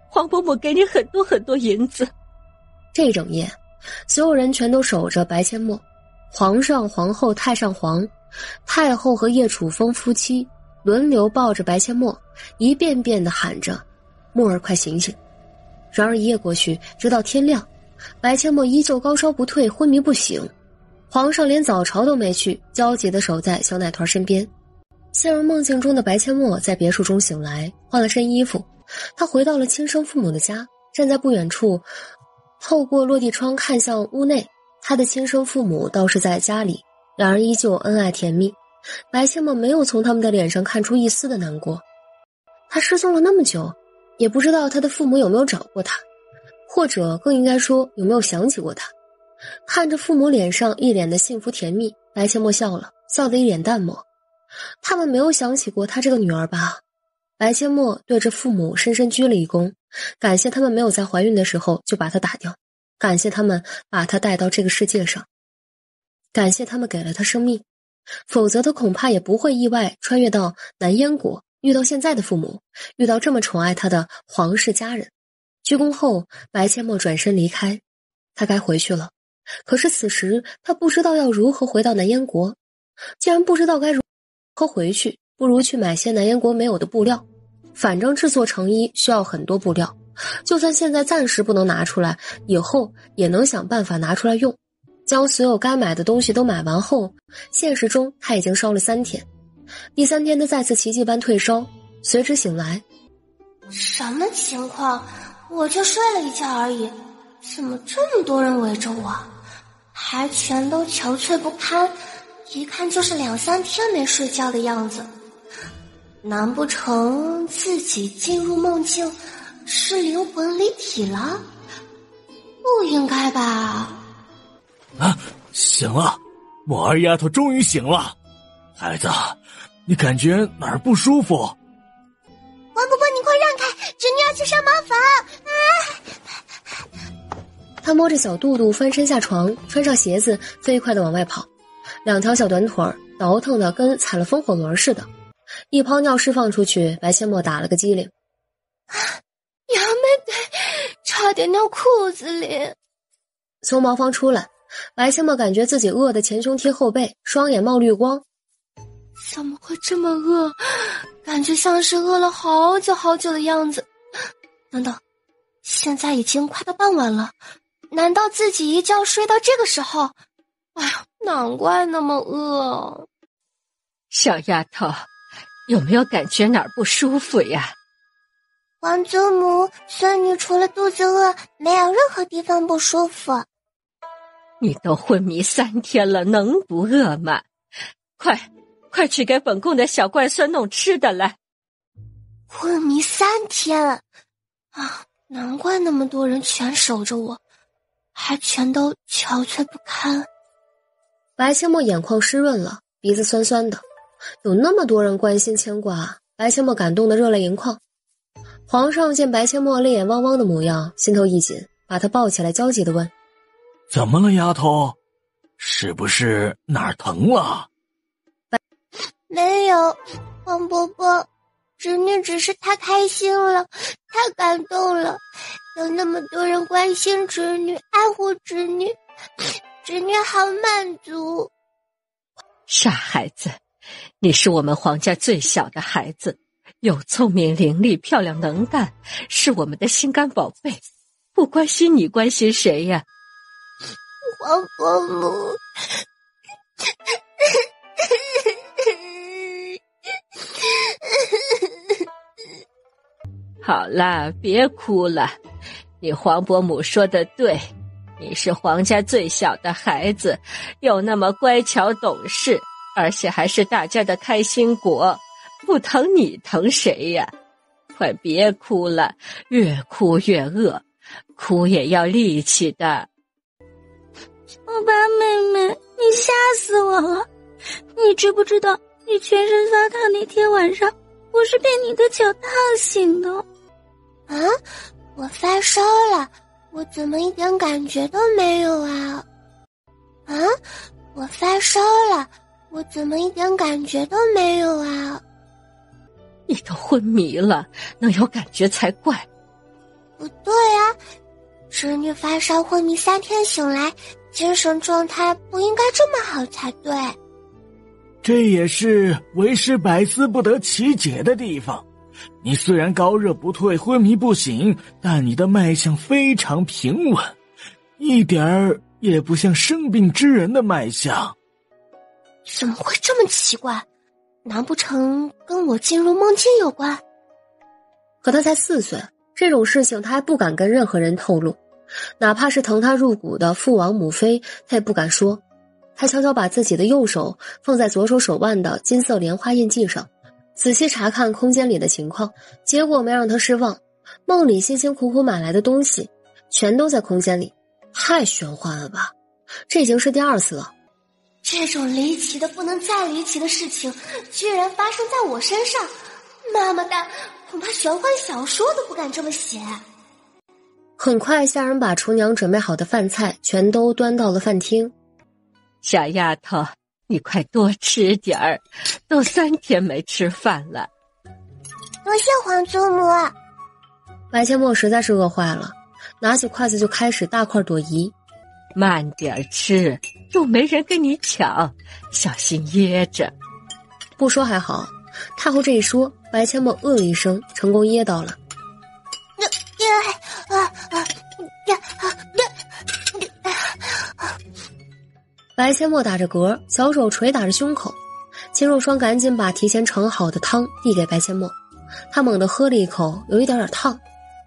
H: 黄伯母给你很多很多银子。
D: 这整夜，所有人全都守着白阡陌，皇上、皇后、太上皇、太后和叶楚风夫妻轮流抱着白阡陌，一遍遍地喊着：墨儿快醒醒。然而一夜过去，直到天亮，白阡陌依旧高烧不退，昏迷不醒。皇上连早朝都没去，焦急地守在小奶团身边。陷入梦境中的白阡陌在别墅中醒来，换了身衣服，他回到了亲生父母的家，站在不远处，透过落地窗看向屋内，他的亲生父母倒是在家里，两人依旧恩爱甜蜜。白阡陌没有从他们的脸上看出一丝的难过。他失踪了那么久，也不知道他的父母有没有找过他，或者更应该说有没有想起过他。看着父母脸上一脸的幸福甜蜜，白阡陌笑了，笑得一脸淡漠。他们没有想起过他这个女儿吧？白阡陌对着父母深深鞠了一躬，感谢他们没有在怀孕的时候就把她打掉，感谢他们把她带到这个世界上，感谢他们给了她生命，否则她恐怕也不会意外穿越到南燕国，遇到现在的父母，遇到这么宠爱她的皇室家人。鞠躬后，白阡陌转身离开，他该回去了。可是此时他不知道要如何回到南燕国，既然不知道该如何回去，不如去买些南燕国没有的布料，反正制作成衣需要很多布料，就算现在暂时不能拿出来，以后也能想办法拿出来用。将所有该买的东西都买完后，现实中他已经烧了3天，第3天他再次奇迹般退烧，随之醒来。
F: 什么情况？我就睡了一觉而已，怎么这么多人围着我，还全都憔悴不堪，一看就是2、3天没睡觉的样子。难不成自己进入梦境是灵魂离体了？不应该吧？
A: 啊，醒了，墨儿丫头终于醒了。孩子，你感觉哪儿不舒服？
F: 王伯伯，你快让开，侄女要去上茅房啊！
D: 他摸着小肚肚翻身下床，穿上鞋子飞快地往外跑，2条小短腿倒腾的跟踩了风火轮似的，一泡尿释放出去，白阡陌打了个激灵。
F: 杨妹妹差点尿裤子里。
D: 从茅房出来，白阡陌感觉自己饿得前胸贴后背，双眼冒绿光。
F: 怎么会这么饿？感觉像是饿了好久好久的样子。等等，现在已经快到傍晚了，难道自己一觉睡到这个时候？哎呀，难怪那么饿。
H: 小丫头，有没有感觉哪儿不舒服呀？
E: 皇祖母，孙女除了肚子饿，没有任何地方不舒服。
H: 你都昏迷3天了，能不饿吗？快去给本宫的小乖孙弄吃的来。
F: 昏迷3天啊，难怪那么多人全守着我，还全都憔悴不堪。
D: 白阡陌眼眶湿润了，鼻子酸酸的，有那么多人关心牵挂，白阡陌感动得热泪盈眶。皇上见白阡陌泪眼汪汪的模样，心头一紧，把他抱起来焦急地问：
A: 怎么了，丫头？是不是哪儿疼了？
E: 没有，王伯伯，侄女只是太开心了，太感动了，有那么多人关心侄女，爱护侄女，侄女好满足。
H: 傻孩子，你是我们皇家最小的孩子，又聪明伶俐，漂亮能干，是我们的心肝宝贝，不关心你关心谁呀？
E: 王伯母。
H: 好啦，别哭了，你黄伯母说的对，你是皇家最小的孩子，又那么乖巧懂事，而且还是大家的开心果，不疼你疼谁呀？快别哭了，越哭越饿，哭也要力气的。
E: 哦，
F: 吧，妹妹，你吓死我了！你知不知道，你全身发烫那天晚上，我是被你的脚烫醒的。
E: 啊，我发烧了，我怎么一点感觉都没有啊？啊，我发烧了，我怎么一点感觉都没有啊？
H: 你都昏迷了，能有感觉才怪。
E: 不对啊，侄女发烧昏迷3天醒来，精神状态不应该这么好才对。
A: 这也是为师百思不得其解的地方。你虽然高热不退，昏迷不醒，但你的脉象非常平稳，一点儿也不像生病之人的脉象。
F: 怎么会这么奇怪？难不成跟我进入梦境有关？
D: 可他才4岁，这种事情他还不敢跟任何人透露，哪怕是疼他入骨的父王母妃，他也不敢说。他悄悄把自己的右手放在左手手腕的金色莲花印记上，仔细查看空间里的情况，结果没让他失望。梦里辛辛苦苦买来的东西全都在空间里，太玄幻了吧，这已经是第2次了。
F: 这种离奇的不能再离奇的事情居然发生在我身上，妈妈蛋，恐怕玄幻小说都不敢这么写。
D: 很快下人把厨娘准备好的饭菜全都端到了饭厅。
H: 小丫头，你快多吃点儿，都3天没吃饭了。
E: 多谢皇祖母。
D: 白千墨实在是饿坏了，拿起筷子就开始大块朵颐。
H: 慢点吃，又没人跟你抢，小心噎着。
D: 不说还好，太后这一说，白千墨了一声，成功噎到了。白千墨打着嗝，小手捶打着胸口。秦若霜赶紧把提前盛好的汤递给白千墨，他猛地喝了一口，有一点点烫，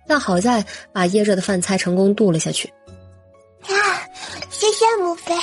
D: 但好在把噎着的饭菜成功渡了下去。
E: 谢谢母妃，